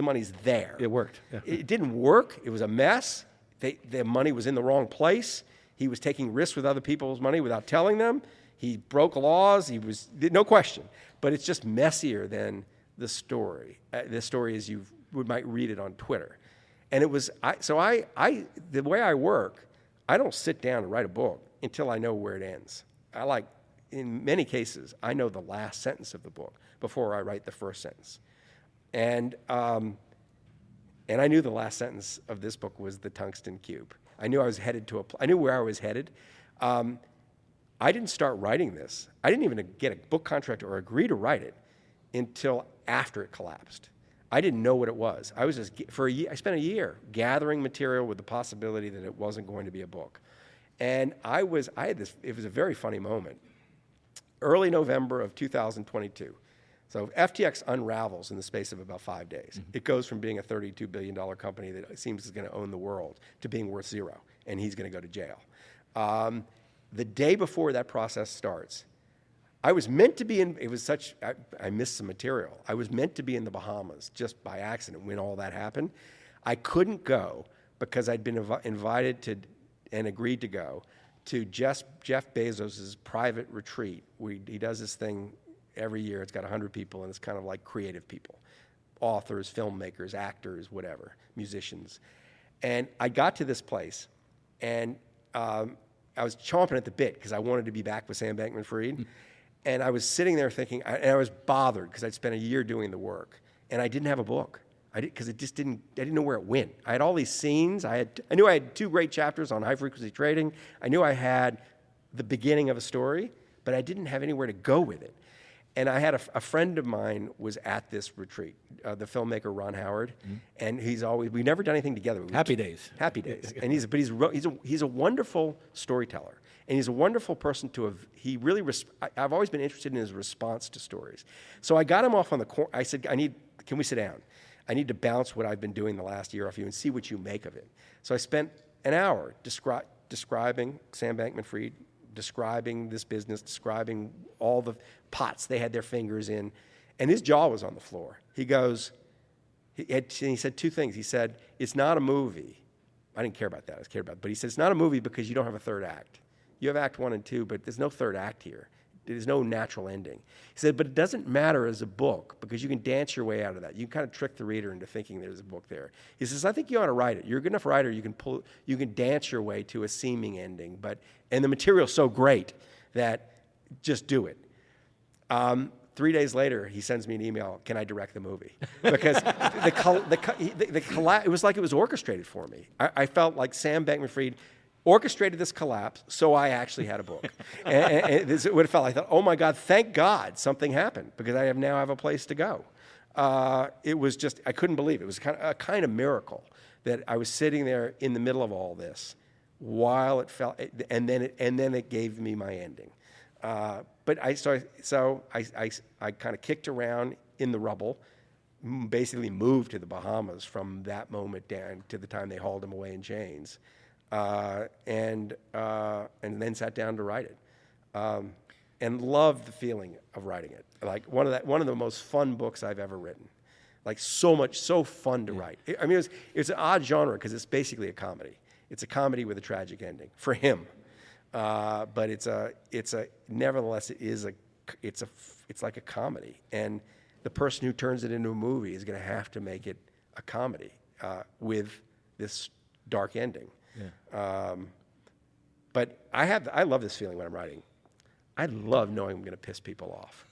money's there. It worked. Yeah. It didn't work. It was a mess. The money was in the wrong place. He was taking risks with other people's money without telling them. He broke laws. No question. But it's just messier than the story. The story is you might read it on Twitter. And it was, the way I work, I don't sit down and write a book until I know where it ends. In many cases, I know the last sentence of the book before I write the first sentence. And I knew the last sentence of this book was the tungsten cube. I knew I was headed I knew where I was headed. I didn't start writing this. I didn't even get a book contract or agree to write it until after it collapsed. I didn't know what it was. I spent a year gathering material with the possibility that it wasn't going to be a book. And it was a very funny moment. Early November of 2022. So FTX unravels in the space of about 5 days. Mm-hmm. It goes from being a $32 billion company that seems is going to own the world to being worth zero, and he's going to go to jail. The day before that process starts, I was meant to be I missed some material. I was meant to be in the Bahamas just by accident when all that happened. I couldn't go because I'd been invited to and agreed to go to Jeff Bezos' private retreat. He does this thing every year. It's got 100 people, and it's kind of like creative people, authors, filmmakers, actors, whatever, musicians. And I got to this place, and I was chomping at the bit because I wanted to be back with Sam Bankman-Fried. Mm-hmm. And I was sitting there thinking, and I was bothered because I'd spent a year doing the work, and I didn't have a book. Because I didn't know where it went. I had all these scenes. I knew I had 2 great chapters on high-frequency trading. I knew I had the beginning of a story, but I didn't have anywhere to go with it. And I had a friend of mine was at this retreat, the filmmaker Ron Howard, and we've never done anything together. Happy Days. Happy Days. And he's a wonderful storyteller, and he's a wonderful person to have. I've always been interested in his response to stories. So I got him off on the corner. I said, can we sit down? I need to bounce what I've been doing the last year off you and see what you make of it. So I spent an hour describing Sam Bankman-Fried, describing this business, describing all the pots they had their fingers in, and his jaw was on the floor. He said 2 things. He said, it's not a movie. I didn't care about that. But he said, it's not a movie because you don't have a third act. You have act 1 and 2, but there's no third act here. There's no natural ending. He said, but it doesn't matter as a book because you can dance your way out of that. You can kind of trick the reader into thinking there's a book there. He says, I think you ought to write it. You're a good enough writer. You can dance your way to a seeming ending, and the material's so great that just do it. 3 days later, he sends me an email, can I direct the movie? Because it was like it was orchestrated for me. I felt like Sam Bankman-Fried orchestrated this collapse, so I actually had a book. and this is what it felt like. I thought, oh my God, thank God something happened, because I now have a place to go. it was just, I couldn't believe it. It was a kind of miracle that I was sitting there in the middle of all this while it felt, and then it gave me my ending. But I kind of kicked around in the rubble, basically moved to the Bahamas from that moment down to the time they hauled him away in chains, and then sat down to write it, and loved the feeling of writing it. Like one of the most fun books I've ever written. Like so fun to write. I mean, it's an odd genre because it's basically a comedy. It's a comedy with a tragic ending for him, but it's nevertheless it's like a comedy, and the person who turns it into a movie is going to have to make it a comedy with this dark ending. Yeah. But I love this feeling when I'm writing. I love knowing I'm going to piss people off.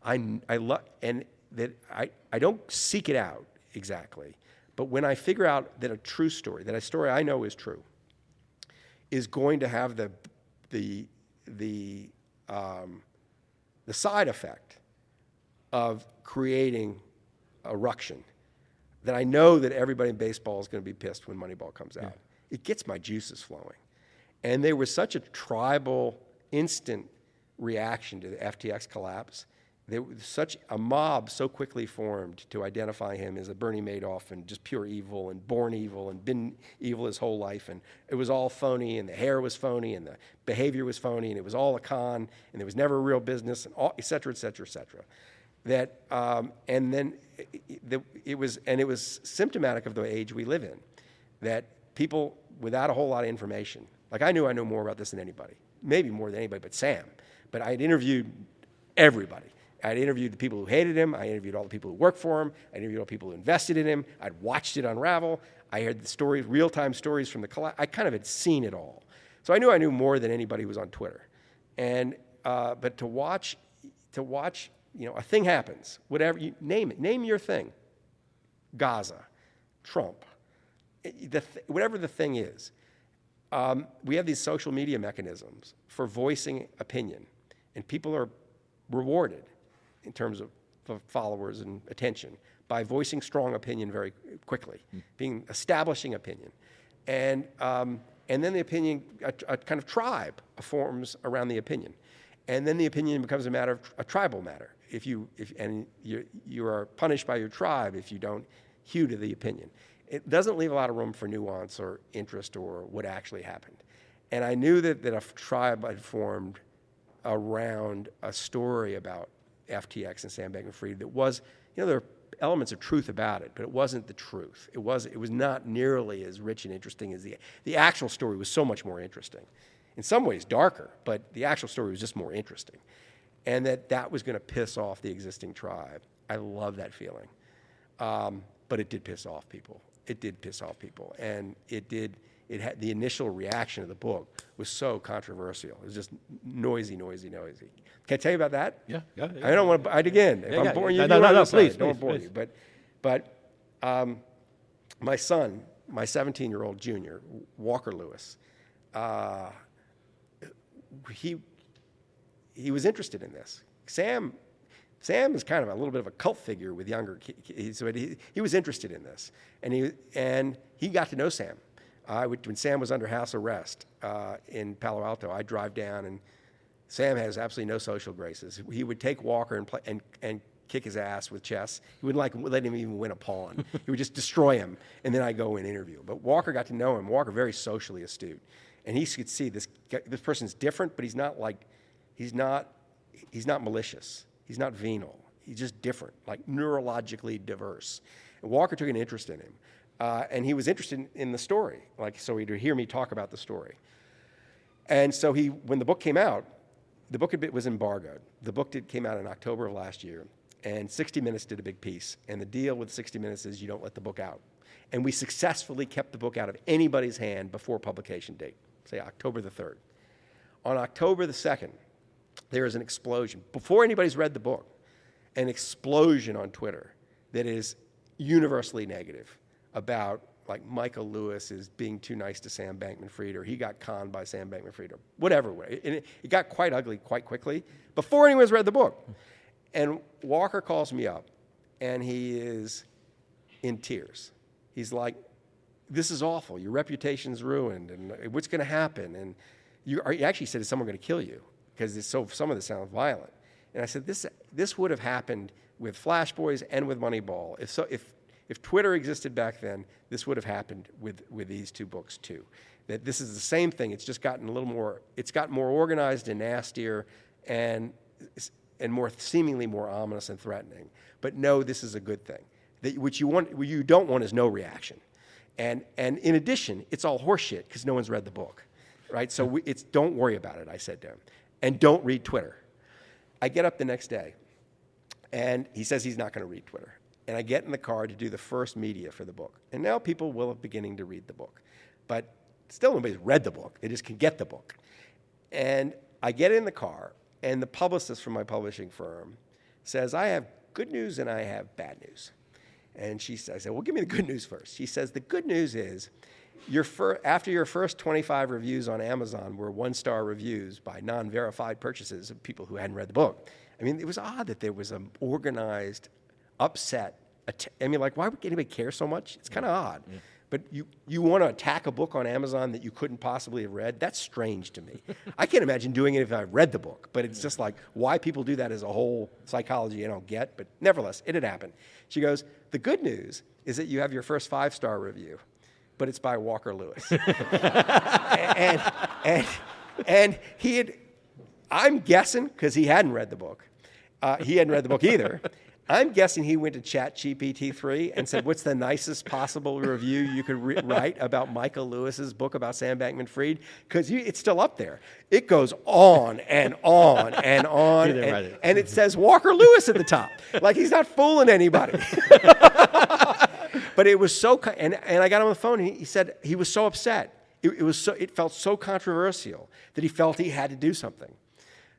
I love, and that I don't seek it out exactly, but when I figure out that a true story, that a story I know is true, is going to have the side effect of creating a ruction, that I know that everybody in baseball is going to be pissed when Moneyball comes out. It gets my juices flowing. And there was such a tribal, instant reaction to the FTX collapse. There was such a mob so quickly formed to identify him as a Bernie Madoff and just pure evil and born evil and been evil his whole life. And it was all phony, and the hair was phony, and the behavior was phony, and it was all a con, and there was never a real business, and all, et cetera, et cetera, et cetera. That, and then it was symptomatic of the age we live in, that people without a whole lot of information, like I knew more about this than anybody, maybe more than anybody but Sam, but I had interviewed everybody. I'd interviewed the people who hated him. I interviewed all the people who worked for him. I interviewed all the people who invested in him. I'd watched it unravel. I heard the stories, real-time stories from the collapse. I kind of had seen it all. So I knew more than anybody who was on Twitter. And, but to watch, a thing happens, whatever, you name it. Name your thing. Gaza, Trump, whatever the thing is. We have these social media mechanisms for voicing opinion, and people are rewarded in terms of followers and attention by voicing strong opinion very quickly, establishing opinion. And then the opinion, a kind of tribe forms around the opinion. And then the opinion becomes a tribal matter. You are punished by your tribe if you don't hew to the opinion. It doesn't leave a lot of room for nuance or interest or what actually happened. And I knew that a tribe had formed around a story about FTX and Sam Bankman-Fried that was, there are elements of truth about it, but it wasn't the truth. It was not nearly as rich and interesting as the actual story was so much more interesting. In some ways darker, but the actual story was just more interesting. And that was going to piss off the existing tribe. I love that feeling. But it did piss off people. It did piss off people. And it had the initial reaction of the book was so controversial. It was just noisy. Can I tell you about that? Yeah. I don't want to. If I'm boring you, no, please, don't bore you. But my son, my 17-year-old junior, Walker Lewis, he was interested in this. Sam is kind of a little bit of a cult figure with younger kids, so he was interested in this, and he got to know Sam. When Sam was under house arrest in Palo Alto, I'd drive down, and Sam has absolutely no social graces. He would take Walker and play and kick his ass with chess. He wouldn't let him even win a pawn. He would just destroy him, and then I'd go and interview him. But Walker got to know him. Walker, very socially astute, and he could see this person's different, but he's not malicious. He's not venal. He's just different, like neurologically diverse. And Walker took an interest in him. And he was interested in the story, so he'd hear me talk about the story. And so when the book came out, the book was embargoed. The book came out in October of last year, and 60 Minutes did a big piece. And the deal with 60 Minutes is you don't let the book out. And we successfully kept the book out of anybody's hand before publication date, say October the 3rd. On October the 2nd, there is an explosion. Before anybody's read the book, an explosion on Twitter that is universally negative about Michael Lewis is being too nice to Sam Bankman-Fried, or he got conned by Sam Bankman-Fried, or whatever way. And it got quite ugly quite quickly before anyone's read the book. And Walker calls me up and he is in tears. He's like, this is awful. Your reputation's ruined, and what's going to happen? And he actually said, is someone going to kill you? Because some of this sounds violent. And I said, this would have happened with Flash Boys and with Moneyball. If Twitter existed back then, this would have happened with these two books too. That this is the same thing. It's just gotten it's gotten more organized and nastier and seemingly more ominous and threatening. But no, this is a good thing. What you don't want is no reaction. And in addition, it's all horseshit because no one's read the book, right? So don't worry about it, I said to him. And don't read Twitter. I get up the next day, and he says he's not going to read Twitter. And I get in the car to do the first media for the book. And now people will be beginning to read the book. But still nobody's read the book. They just can get the book. And I get in the car, and the publicist from my publishing firm says, I have good news and I have bad news. And I said, well, give me the good news first. She says, the good news is, after your first 25 reviews on Amazon were one-star reviews by non-verified purchases of people who hadn't read the book. I mean, it was odd that there was an organized, upset. I mean, like, why would anybody care so much? It's kind of odd. Yeah. But you want to attack a book on Amazon that you couldn't possibly have read? That's strange to me. I can't imagine doing it if I read the book, but it's just like why people do that is a whole psychology I don't get, but nevertheless, it had happened. She goes, the good news is that you have your first 5-star review, but it's by Walker Lewis. and he had, I'm guessing, because he hadn't read the book, he hadn't read the book either, I'm guessing he went to ChatGPT-3 and said, what's the nicest possible review you could write about Michael Lewis's book about Sam Bankman-Fried? Because it's still up there. It goes on and on and on. And it says Walker Lewis at the top. Like he's not fooling anybody. But it was so, and I got him on the phone, and he said he was so upset. It felt so controversial that he felt he had to do something.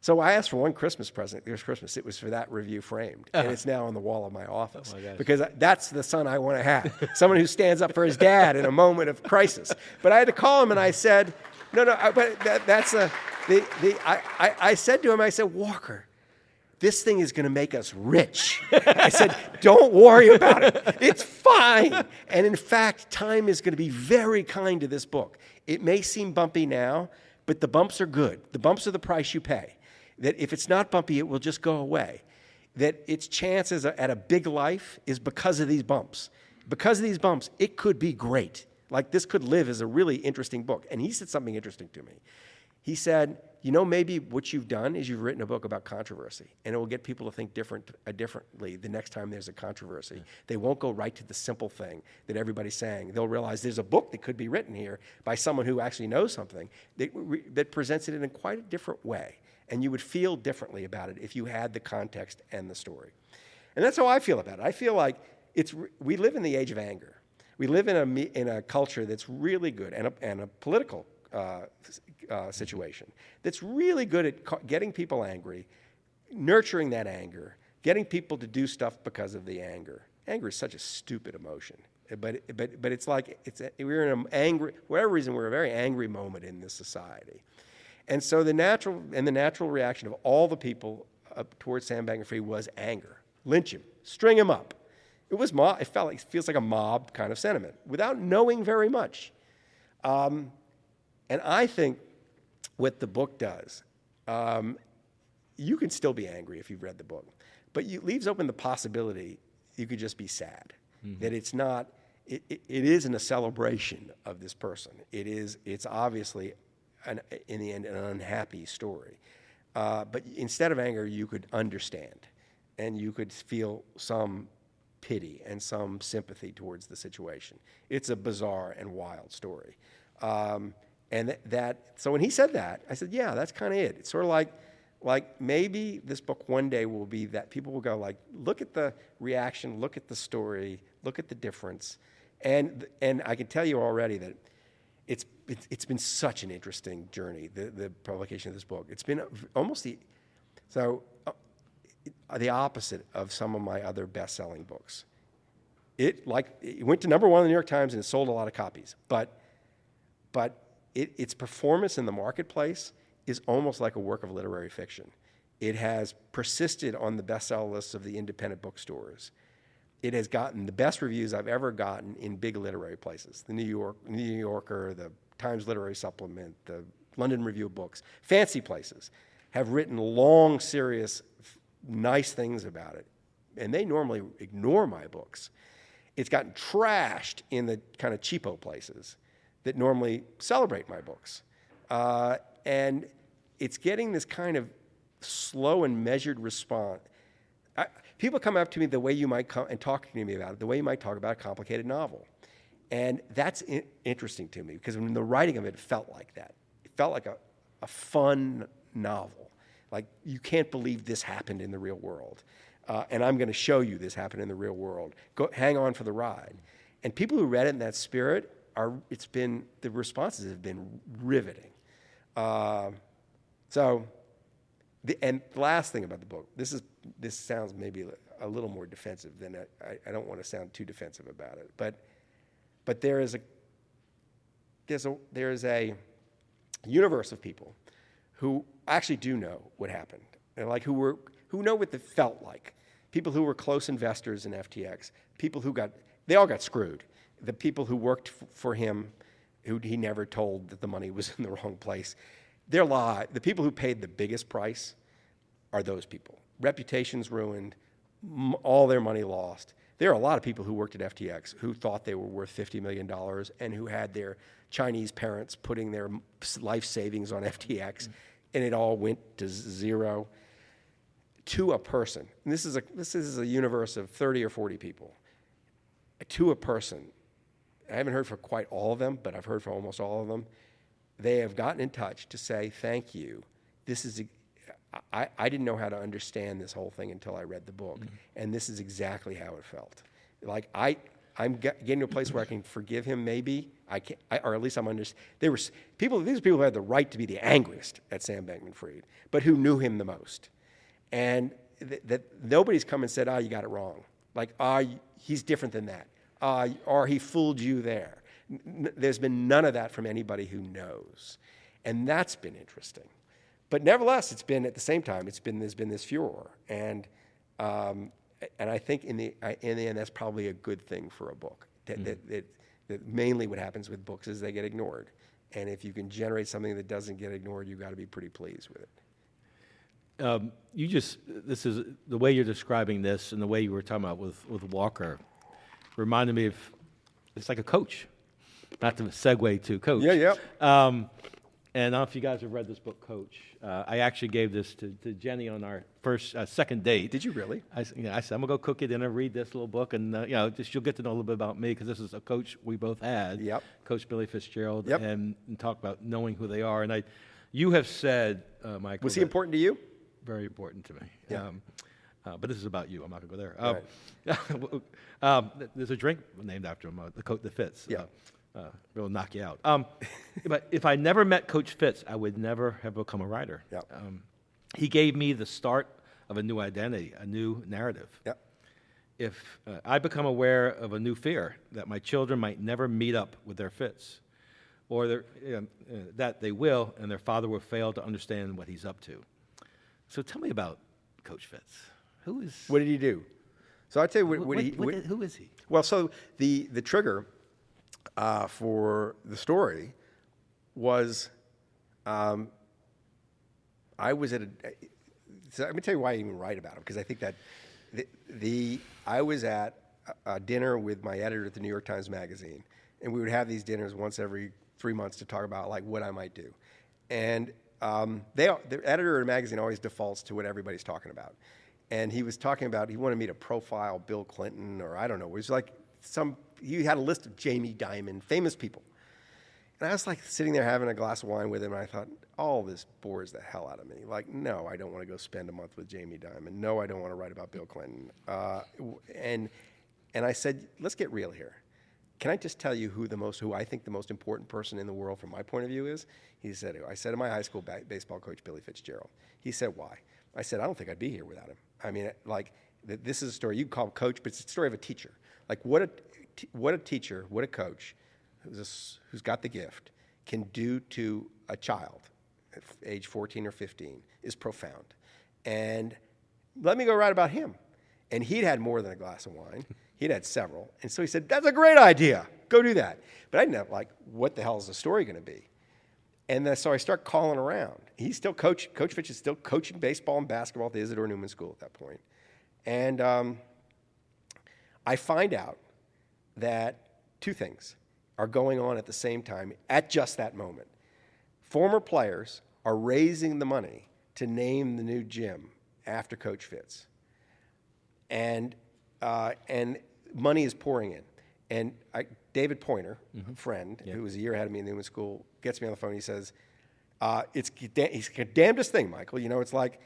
So I asked for one Christmas present. This Christmas, it was for that review framed, and it's now on the wall of my office because that's the son I want to have, someone who stands up for his dad in a moment of crisis. But I had to call him, and I said, no, but I said to him, I said, Walker, this thing is going to make us rich. I said, don't worry about it. It's fine. And in fact, time is going to be very kind to this book. It may seem bumpy now, but the bumps are good. The bumps are the price you pay. That if it's not bumpy, it will just go away. That its chances at a big life is because of these bumps. Because of these bumps, it could be great. Like this could live as a really interesting book. And he said something interesting to me. He said, maybe what you've done is you've written a book about controversy, and it will get people to think differently the next time there's a controversy. They won't go right to the simple thing that everybody's saying. They'll realize there's a book that could be written here by someone who actually knows something that presents it in quite a different way. And you would feel differently about it if you had the context and the story. And that's how I feel about it. I feel like we live in the age of anger. We live in a culture that's really good, and a political situation that's really good at getting people angry, nurturing that anger, getting people to do stuff because of the anger. Anger is such a stupid emotion. But it's like we're in an angry, for whatever reason, we're a very angry moment in this society. And so the natural reaction of all the people towards Sam Bankman-Fried was anger. Lynch him, string him up. It feels like a mob kind of sentiment without knowing very much. And I think what the book does, you can still be angry if you've read the book, but it leaves open the possibility you could just be sad. Mm-hmm. That it's not. It isn't a celebration of this person. It's obviously. In the end, an unhappy story. But instead of anger, you could understand, and you could feel some pity and some sympathy towards the situation. It's a bizarre and wild story. So when he said that, I said, yeah, that's kind of it. It's sort of like maybe this book one day will be that people will go like, look at the reaction, look at the story, look at the difference. And I can tell you already that it's been such an interesting journey, the publication of this book. It's been almost the opposite of some of my other best-selling books. It went to number one in the New York Times and it sold a lot of copies, but its performance in the marketplace is almost like a work of literary fiction. It has persisted on the bestseller lists of the independent bookstores it has gotten the best reviews I've ever gotten in big literary places. The New Yorker, the Times Literary Supplement, the London Review of Books, fancy places have written long, serious, nice things about it. And they normally ignore my books. It's gotten trashed in the kind of cheapo places that normally celebrate my books. And it's getting this kind of slow and measured response. People come up to me the way you might come and talk to me about it, the way you might talk about a complicated novel. And that's interesting to me because when the writing of it felt like that. It felt like a fun novel. Like, you can't believe this happened in the real world. And I'm going to show you this happened in the real world. Hang on for the ride. And people who read it in that spirit, the responses have been riveting. And the last thing about the book, this sounds maybe a little more defensive than I don't want to sound too defensive about it, but there is a universe of people who actually do know what happened, and like who know what it felt like. People who were close investors in FTX, people they all got screwed. The people who worked for him, who he never told that the money was in the wrong place, their lie. The people who paid the biggest price are those people. Reputations ruined, all their money lost. There are a lot of people who worked at FTX who thought they were worth $50 million and who had their Chinese parents putting their life savings on FTX, and it all went to zero. To a person, and this is a universe of 30 or 40 people. To a person, I haven't heard from quite all of them, but I've heard from almost all of them. They have gotten in touch to say, thank you. I didn't know how to understand this whole thing until I read the book, and this is exactly how it felt. Like, I'm getting to a place where I can forgive him, maybe. Or at least I'm understanding. These are people who had the right to be the angriest at Sam Bankman-Fried, but who knew him the most. And that nobody's come and said, you got it wrong. Like, he's different than that. Or he fooled you there. There's been none of that from anybody who knows. And that's been interesting. But nevertheless, it's been, at the same time, there's been this furor. And I think in the end, that's probably a good thing for a book. That mainly what happens with books is they get ignored. And if you can generate something that doesn't get ignored, you've got to be pretty pleased with it. This is the way you're describing this and the way you were talking about with Walker reminded me of, it's like a coach, not to segue to Coach. Yeah. And I don't know if you guys have read this book, Coach. I actually gave this to Jenny on our second date. Did you really? I said, I'm going to go cook it dinner, read this little book, and just you'll get to know a little bit about me, because this is a coach we both had, Yep. Coach Billy Fitzgerald, Yep. and talk about knowing who they are. And you have said, Michael. Was he important to you? Very important to me. Yeah. But this is about you. I'm not going to go there. Right. There's a drink named after him, the Fitz. Yeah. It'll knock you out. But if I never met Coach Fitz, I would never have become a writer. Yeah. He gave me the start of a new identity, a new narrative. Yeah. If I become aware of a new fear that my children might never meet up with their Fitz, or that they will, and their father will fail to understand what he's up to. So tell me about Coach Fitz. Who is? What did he do? So I tell you who is he? Well, so the trigger for the story was I was at so let me tell you why I even write about him, because I think that I was at a dinner with my editor at the New York Times Magazine, and we would have these dinners once every 3 months to talk about like what I might do, and the editor of the magazine always defaults to what everybody's talking about. And he was talking about, he wanted me to profile Bill Clinton, or I don't know, it was like he had a list of Jamie Dimon, famous people. And I was like sitting there having a glass of wine with him, and I thought, all this bores the hell out of me. Like, no, I don't want to go spend a month with Jamie Dimon. No, I don't want to write about Bill Clinton. And I said, let's get real here. Can I just tell you who I think the most important person in the world from my point of view is? He said, I said to my high school baseball coach, Billy Fitzgerald. He said, why? I said, I don't think I'd be here without him. I mean, like, this is a story, you can call him coach, but it's a story of a teacher. Like, what a teacher, what a coach who's got the gift can do to a child at age 14 or 15 is profound. And let me go write about him. And he'd had more than a glass of wine. He'd had several. And so he said, that's a great idea. Go do that. But I didn't have, like, what the hell is the story going to be? And so I start calling around. He's still Coach Fitz is still coaching baseball and basketball at the Isidore Newman School at that point. And I find out that two things are going on at the same time at just that moment. Former players are raising the money to name the new gym after Coach Fitz. And money is pouring in. And David Pointer, a friend, who was a year ahead of me in the Newman School, gets me on the phone. He says, it's the damnedest thing, Michael. You know, it's like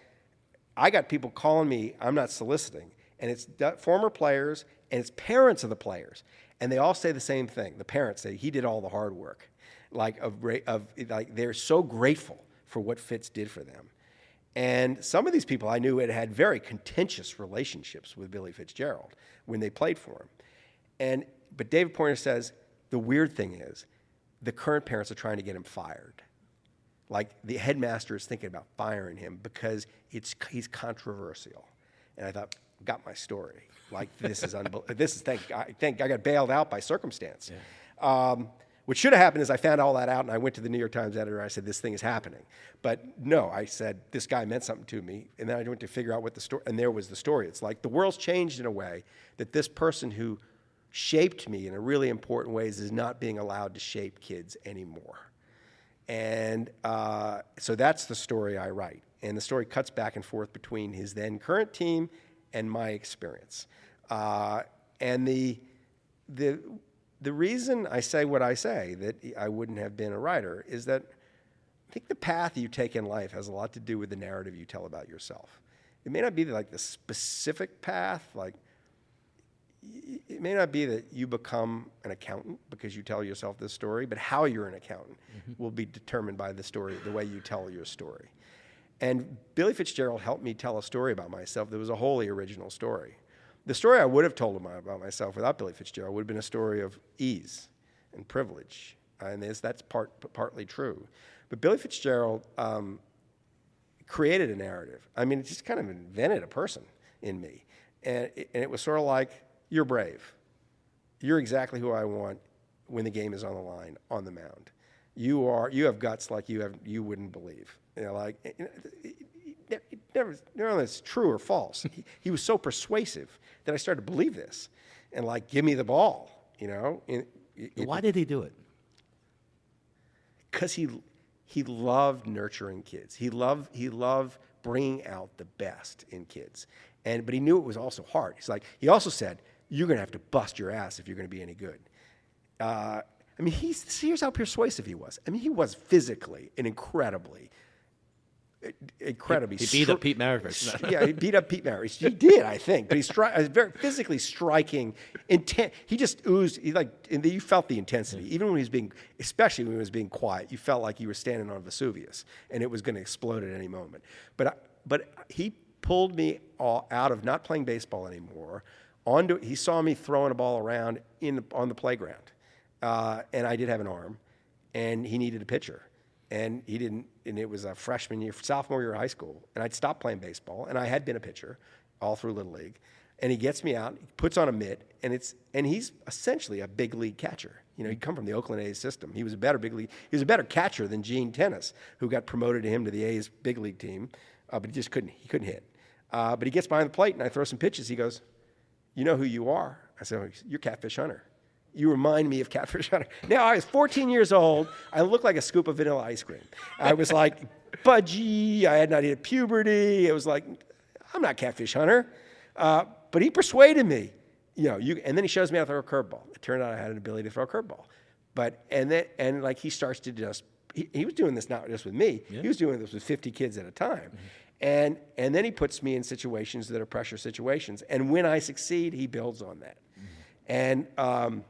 I got people calling me, I'm not soliciting, and it's former players and it's parents of the players. And they all say the same thing. The parents say he did all the hard work. Like they're so grateful for what Fitz did for them. And some of these people I knew had very contentious relationships with Billy Fitzgerald when they played for him. But David Pointer says, the weird thing is, the current parents are trying to get him fired. Like the headmaster is thinking about firing him because he's controversial. And I thought, got my story. Like this is I got bailed out by circumstance. Yeah. What should have happened is I found all that out and I went to the New York Times editor and I said, this thing is happening. But no, I said, this guy meant something to me. And then I went to figure out what the story, and there was the story. It's like the world's changed in a way that this person who shaped me in a really important ways is not being allowed to shape kids anymore. And so that's the story I write. And the story cuts back and forth between his then current team and my experience. And the reason I say what I say, that I wouldn't have been a writer, is that I think the path you take in life has a lot to do with the narrative you tell about yourself. It may not be like the specific path, like it may not be that you become an accountant because you tell yourself this story, but how you're an accountant will be determined by the story, the way you tell your story. And Billy Fitzgerald helped me tell a story about myself that was a wholly original story. The story I would have told about myself without Billy Fitzgerald would have been a story of ease and privilege, and that's partly true. But Billy Fitzgerald created a narrative. I mean, it just kind of invented a person in me. And it was sort of like, you're brave. You're exactly who I want when the game is on the line, on the mound. You have guts like you wouldn't believe. You know, like never know it's true or false. He was so persuasive that I started to believe this, and like, give me the ball. You know. Why did he do it? Because he loved nurturing kids. He loved bringing out the best in kids, but he knew it was also hard. He also said, you're going to have to bust your ass if you're going to be any good. I mean, here's how persuasive he was. I mean, he was physically and incredibly He beat up Pete Maravich. Yeah, he beat up Pete Maravich. He did, I think. But he's very physically striking. He just oozed. And you felt the intensity, even when he was especially when he was being quiet. You felt like you were standing on Vesuvius, and it was going to explode at any moment. But he pulled me out of not playing baseball anymore. He saw me throwing a ball around on the playground, and I did have an arm, and he needed a pitcher. And he didn't, and it was a sophomore year of high school, and I'd stopped playing baseball, and I had been a pitcher all through Little League. And he gets me out, he puts on a mitt, and he's essentially a big league catcher. You know, he'd come from the Oakland A's system. He was a better catcher than Gene Tennis, who got promoted to him to the A's big league team, but he couldn't hit. But he gets behind the plate, and I throw some pitches. He goes, you know who you are? I said, you're Catfish Hunter. You remind me of Catfish Hunter. Now, I was 14 years old. I looked like a scoop of vanilla ice cream. I was like budgy. I had not hit puberty. It was like, I'm not Catfish Hunter. But he persuaded me. And then he shows me how to throw a curveball. It turned out I had an ability to throw a curveball. He starts to just, he was doing this not just with me. Yeah. He was doing this with 50 kids at a time. Mm-hmm. And then he puts me in situations that are pressure situations. And when I succeed, he builds on that. Mm-hmm. And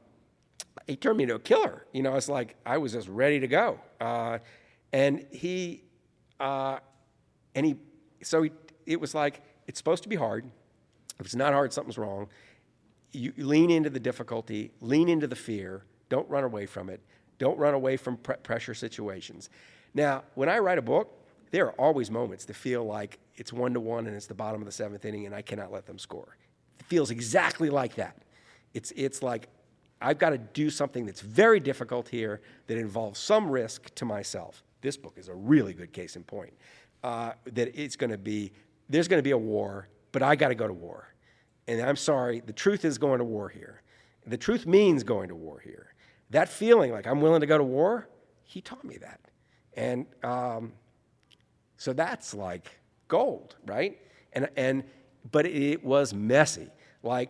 he turned me into a killer. It's like I was just ready to go. It was like, it's supposed to be hard. If it's not hard, something's wrong. You lean into the difficulty, lean into the fear. Don't run away from it. Don't run away from pressure situations. Now, when I write a book, there are always moments that feel like it's 1-1 and it's the bottom of the 7th inning and I cannot let them score. It feels exactly like that. It's like I've got to do something that's very difficult here that involves some risk to myself. This book is a really good case in point. That there's going to be a war, but I got to go to war. And I'm sorry, the truth is going to war here. The truth means going to war here. That feeling like I'm willing to go to war, he taught me that. And so that's like gold, right? But it was messy. Like,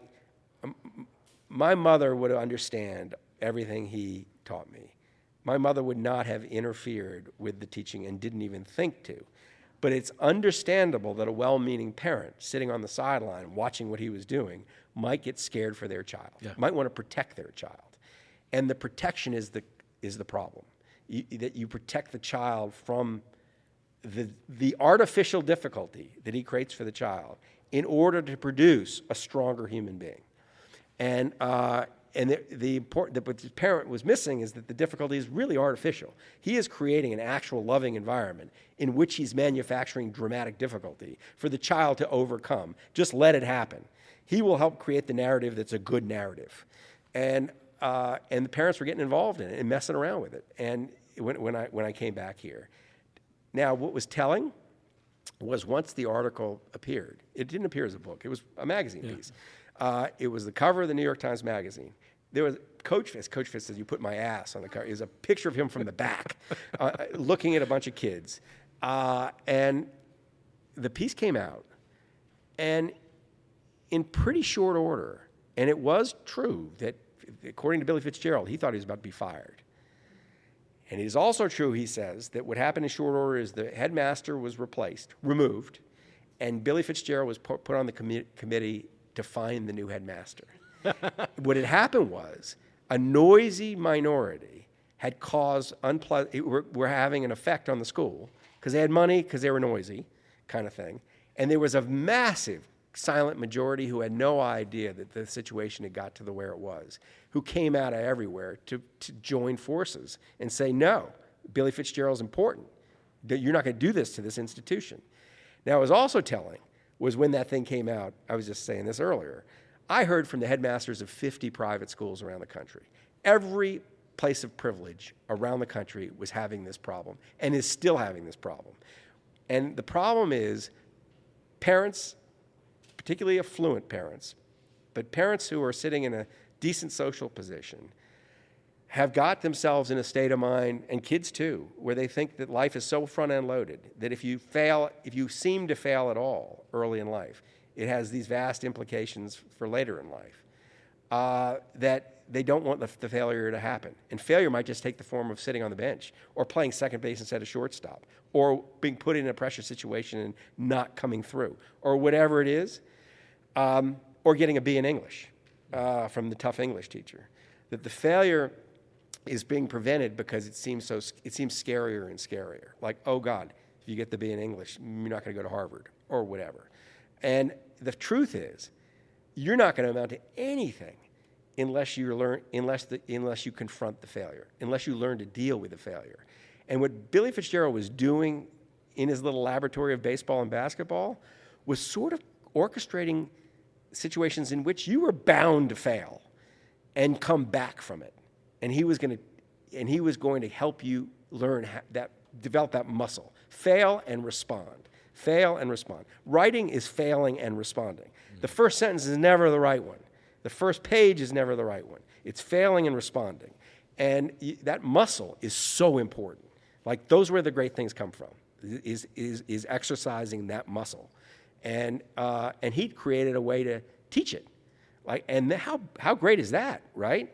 my mother would understand everything he taught me. My mother would not have interfered with the teaching and didn't even think to. But it's understandable that a well-meaning parent sitting on the sideline watching what he was doing might get scared for their child, might want to protect their child. And the protection is the problem, that you protect the child from the artificial difficulty that he creates for the child in order to produce a stronger human being. And the important, what the parent was missing is that the difficulty is really artificial. He is creating an actual loving environment in which he's manufacturing dramatic difficulty for the child to overcome. Just let it happen. He will help create the narrative that's a good narrative. And the parents were getting involved in it and messing around with it. And when I came back here. Now, what was telling was once the article appeared, it didn't appear as a book. It was a magazine piece. It was the cover of the New York Times Magazine. There was Coach Fitz. Coach Fitz says, "You put my ass on the cover." It was a picture of him from the back, looking at a bunch of kids. And the piece came out, and in pretty short order, and it was true that, according to Billy Fitzgerald, he thought he was about to be fired. And it is also true, he says, that what happened in short order is the headmaster was removed, and Billy Fitzgerald was put on the committee to find the new headmaster. What had happened was a noisy minority had caused were having an effect on the school because they had money, because they were noisy, kind of thing. And there was a massive silent majority who had no idea that the situation had got to the where it was, who came out of everywhere to join forces and say, no, Billy Fitzgerald's important. You're not going to do this to this institution. Now, what was also telling was when that thing came out, I was just saying this earlier, I heard from the headmasters of 50 private schools around the country. Every place of privilege around the country was having this problem and is still having this problem. And the problem is parents, particularly affluent parents, but parents who are sitting in a decent social position, have got themselves in a state of mind, and kids too, where they think that life is so front-end loaded that if you seem to fail at all early in life, it has these vast implications for later in life, that they don't want the failure to happen. And failure might just take the form of sitting on the bench or playing second base instead of shortstop or being put in a pressure situation and not coming through or whatever it is, or getting a B in English from the tough English teacher. That the failure is being prevented because it seems scarier and scarier. Like, oh God, if you get the B in English, you're not going to go to Harvard or whatever. And the truth is, you're not going to amount to anything unless you confront the failure, unless you learn to deal with the failure. And what Billy Fitzgerald was doing in his little laboratory of baseball and basketball was sort of orchestrating situations in which you were bound to fail and come back from it. And he was going to help you learn develop that muscle. Fail and respond. Fail and respond. Writing is failing and responding. The first sentence is never the right one. The first page is never the right one. It's failing and responding. And that muscle is so important. Like, those where the great things come from, is exercising that muscle. And he created a way to teach it. Like, and how great is that, right?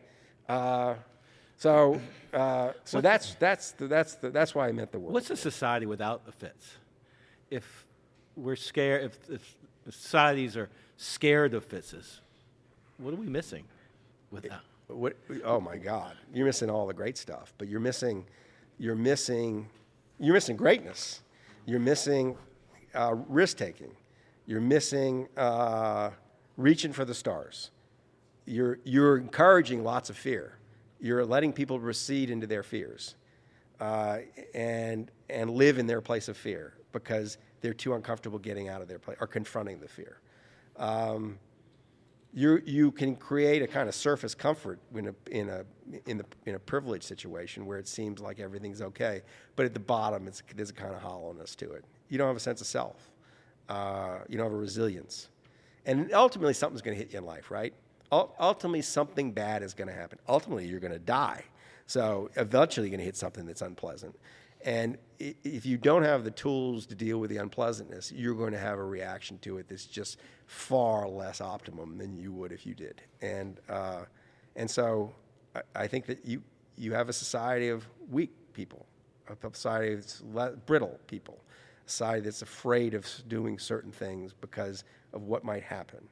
So that's why I meant the word. What's a society without a Fitz? If we're scared, if societies are scared of Fitzes, what are we missing with that? Oh my God, you're missing all the great stuff, but you're missing greatness. You're missing risk taking. You're missing reaching for the stars. You're encouraging lots of fear. You're letting people recede into their fears and live in their place of fear because they're too uncomfortable getting out of their place or confronting the fear. You can create a kind of surface comfort in a privileged situation where it seems like everything's okay, but at the bottom there's a kind of hollowness to it. You don't have a sense of self. You don't have a resilience, and ultimately something's going to hit you in life, right? Ultimately something bad is going to happen. Ultimately you're going to die, so eventually you're going to hit something that's unpleasant. And if you don't have the tools to deal with the unpleasantness, you're going to have a reaction to it that's just far less optimum than you would if you did. And so I think that you have a society of weak people, a society that's brittle people, a society that's afraid of doing certain things because of what might happen,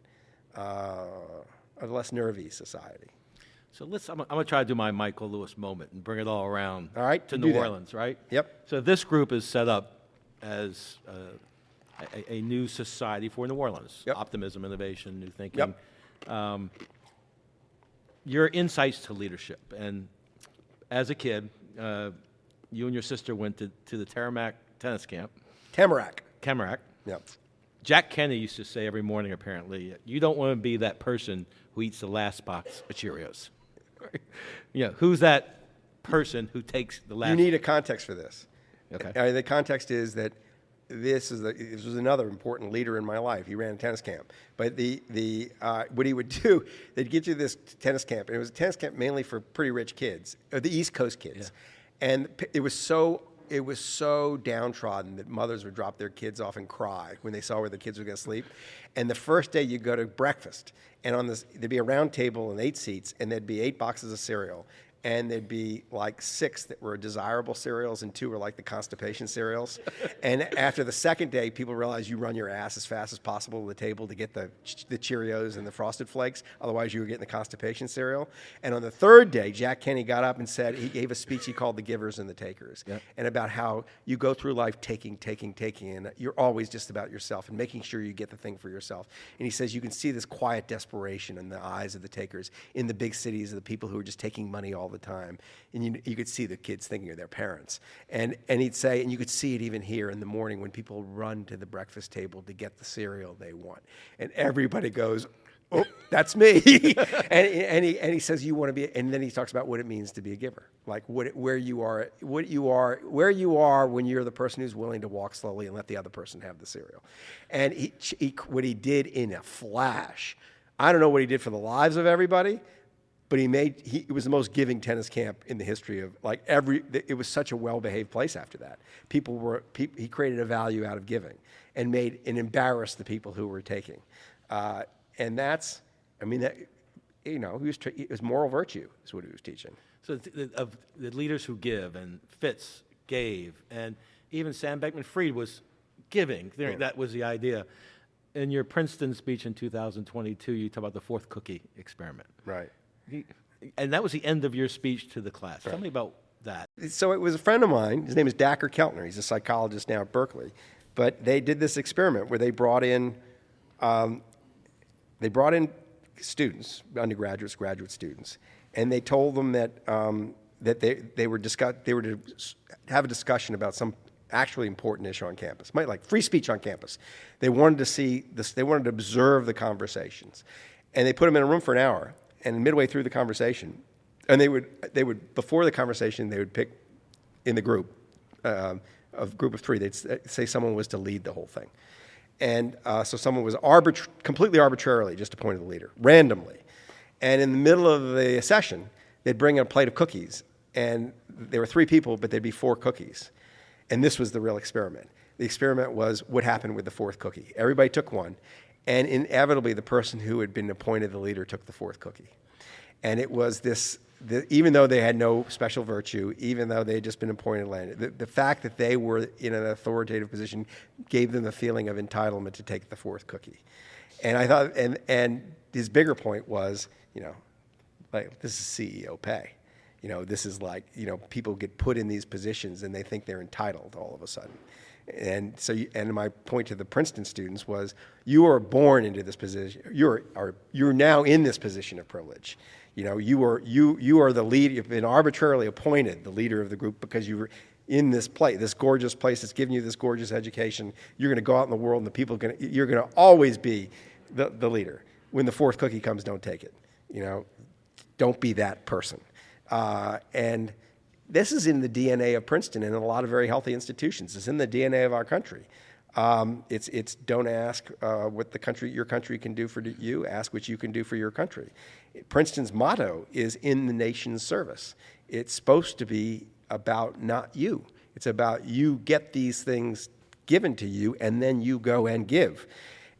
a less nervy society. So I'm going to try to do my Michael Lewis moment and bring it all around All right, to do New that. Orleans, right? Yep. So this group is set up as a new society for New Orleans. Yep. Optimism, innovation, new thinking. Yep. Your insights to leadership. And as a kid, you and your sister went to the Tamarack tennis camp. Tamarack. Yep. Jack Kennedy used to say every morning, apparently, you don't want to be that person who eats the last box of Cheerios. Who's that person who takes the last? You need a context for this. Okay. The context is that this was another important leader in my life. He ran a tennis camp, but what he would do, they'd get you this tennis camp, and it was a tennis camp mainly for pretty rich kids, the East Coast kids, and it was so downtrodden that mothers would drop their kids off and cry when they saw where the kids were going to sleep. And the first day you go to breakfast, and there'd be a round table and 8 seats, and there'd be 8 boxes of cereal. And there'd be like 6 that were desirable cereals and 2 were like the constipation cereals. And after the second day, people realized you run your ass as fast as possible to the table to get the Cheerios and the Frosted Flakes. Otherwise, you were getting the constipation cereal. And on the third day, Jack Kennedy got up and said, he gave a speech he called The Givers and the Takers. Yep. And about how you go through life taking, and you're always just about yourself and making sure you get the thing for yourself. And he says you can see this quiet desperation in the eyes of the takers in the big cities of the people who are just taking money all the time, and you could see the kids thinking of their parents, and he'd say, and you could see it even here in the morning when people run to the breakfast table to get the cereal they want, and everybody goes, "Oh, that's me," and he says, "You want to be," and then he talks about what it means to be a giver, like where you are when you're the person who's willing to walk slowly and let the other person have the cereal, and what he did in a flash. I don't know what he did for the lives of everybody. But it was the most giving tennis camp in the history of it was such a well-behaved place after that. He created a value out of giving and embarrassed the people who were taking. And it was moral virtue is what he was teaching. So of the leaders who give, and Fitz gave, and even Sam Bankman-Fried was giving. That was the idea. In your Princeton speech in 2022, you talk about the 4th cookie experiment. Right. And that was the end of your speech to the class. Right. Tell me about that. So it was a friend of mine. His name is Dacher Keltner. He's a psychologist now at Berkeley. But they did this experiment where they brought in students, undergraduates, graduate students, and they told them that they were to have a discussion about some actually important issue on campus, like free speech on campus. They wanted to see this. They wanted to observe the conversations, and they put them in a room for an hour. And midway through the conversation, and they would before the conversation, they would pick in the group of 3. They'd say someone was to lead the whole thing, and so someone was completely arbitrarily just appointed the leader randomly. And in the middle of the session, they'd bring in a plate of cookies, and there were 3 people, but there'd be 4 cookies, and this was the real experiment. The experiment was what happened with the 4th cookie. Everybody took one. And inevitably, the person who had been appointed the leader took the 4th cookie. And it was even though they had no special virtue, even though they had just been appointed, the fact that they were in an authoritative position gave them the feeling of entitlement to take the 4th cookie. And I thought, and his bigger point was, like, this is CEO pay. This is like, people get put in these positions and they think they're entitled all of a sudden. And so, my point to the Princeton students was, you are born into this position. You're now in this position of privilege. You are the lead. You've been arbitrarily appointed the leader of the group because you were in this place, this gorgeous place that's giving you this gorgeous education. You're going to go out in the world, and you're going to always be the leader. when the fourth cookie comes, don't take it. Don't be that person. And this is in the DNA of Princeton and in a lot of very healthy institutions. It's in the DNA of our country. It's don't ask what your country can do for you. Ask what you can do for your country. Princeton's motto is in the nation's service. It's supposed to be about not you. It's about you get these things given to you and then you go and give.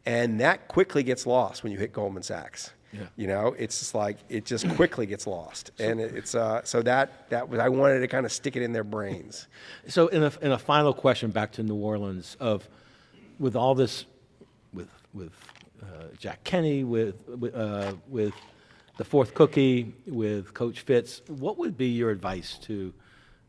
And that quickly gets lost when you hit Goldman Sachs. Yeah. It's just like it just quickly gets lost, and it's so that was I wanted to kind of stick it in their brains. So in a final question back to New Orleans, with all this, with Jack Kenny, with the fourth cookie, with Coach Fitz, what would be your advice to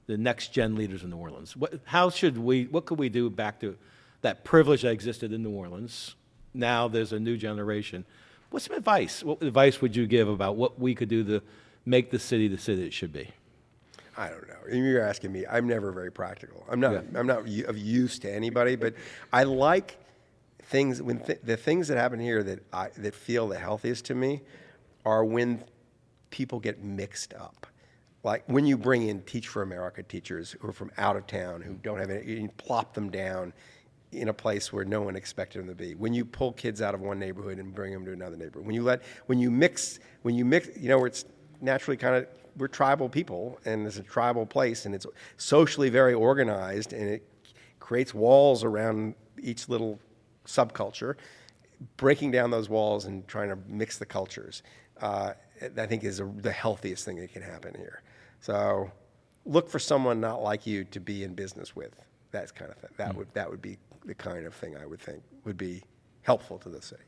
the next gen leaders in New Orleans? What could we do back to that privilege that existed in New Orleans? Now there's a new generation. What's some advice? What advice would you give about what we could do to make the city it should be? I don't know. You're asking me. I'm never very practical. I'm not of use to anybody, but I like things when the things that happen here that feel the healthiest to me are when people get mixed up. Like when you bring in Teach for America teachers who are from out of town, who don't have any, you plop them down in a place where no one expected them to be. When you pull kids out of one neighborhood and bring them to another neighborhood. When you mix, where it's naturally we're tribal people and it's a tribal place and it's socially very organized and it creates walls around each little subculture. Breaking down those walls and trying to mix the cultures, I think is the healthiest thing that can happen here. So look for someone not like you to be in business with. That kind of thing. That would be the kind of thing I would think would be helpful to the city.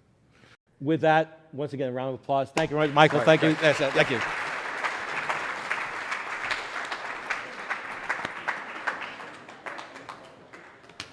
With that, once again, a round of applause. Thank you, Michael. Thank you. Thank you.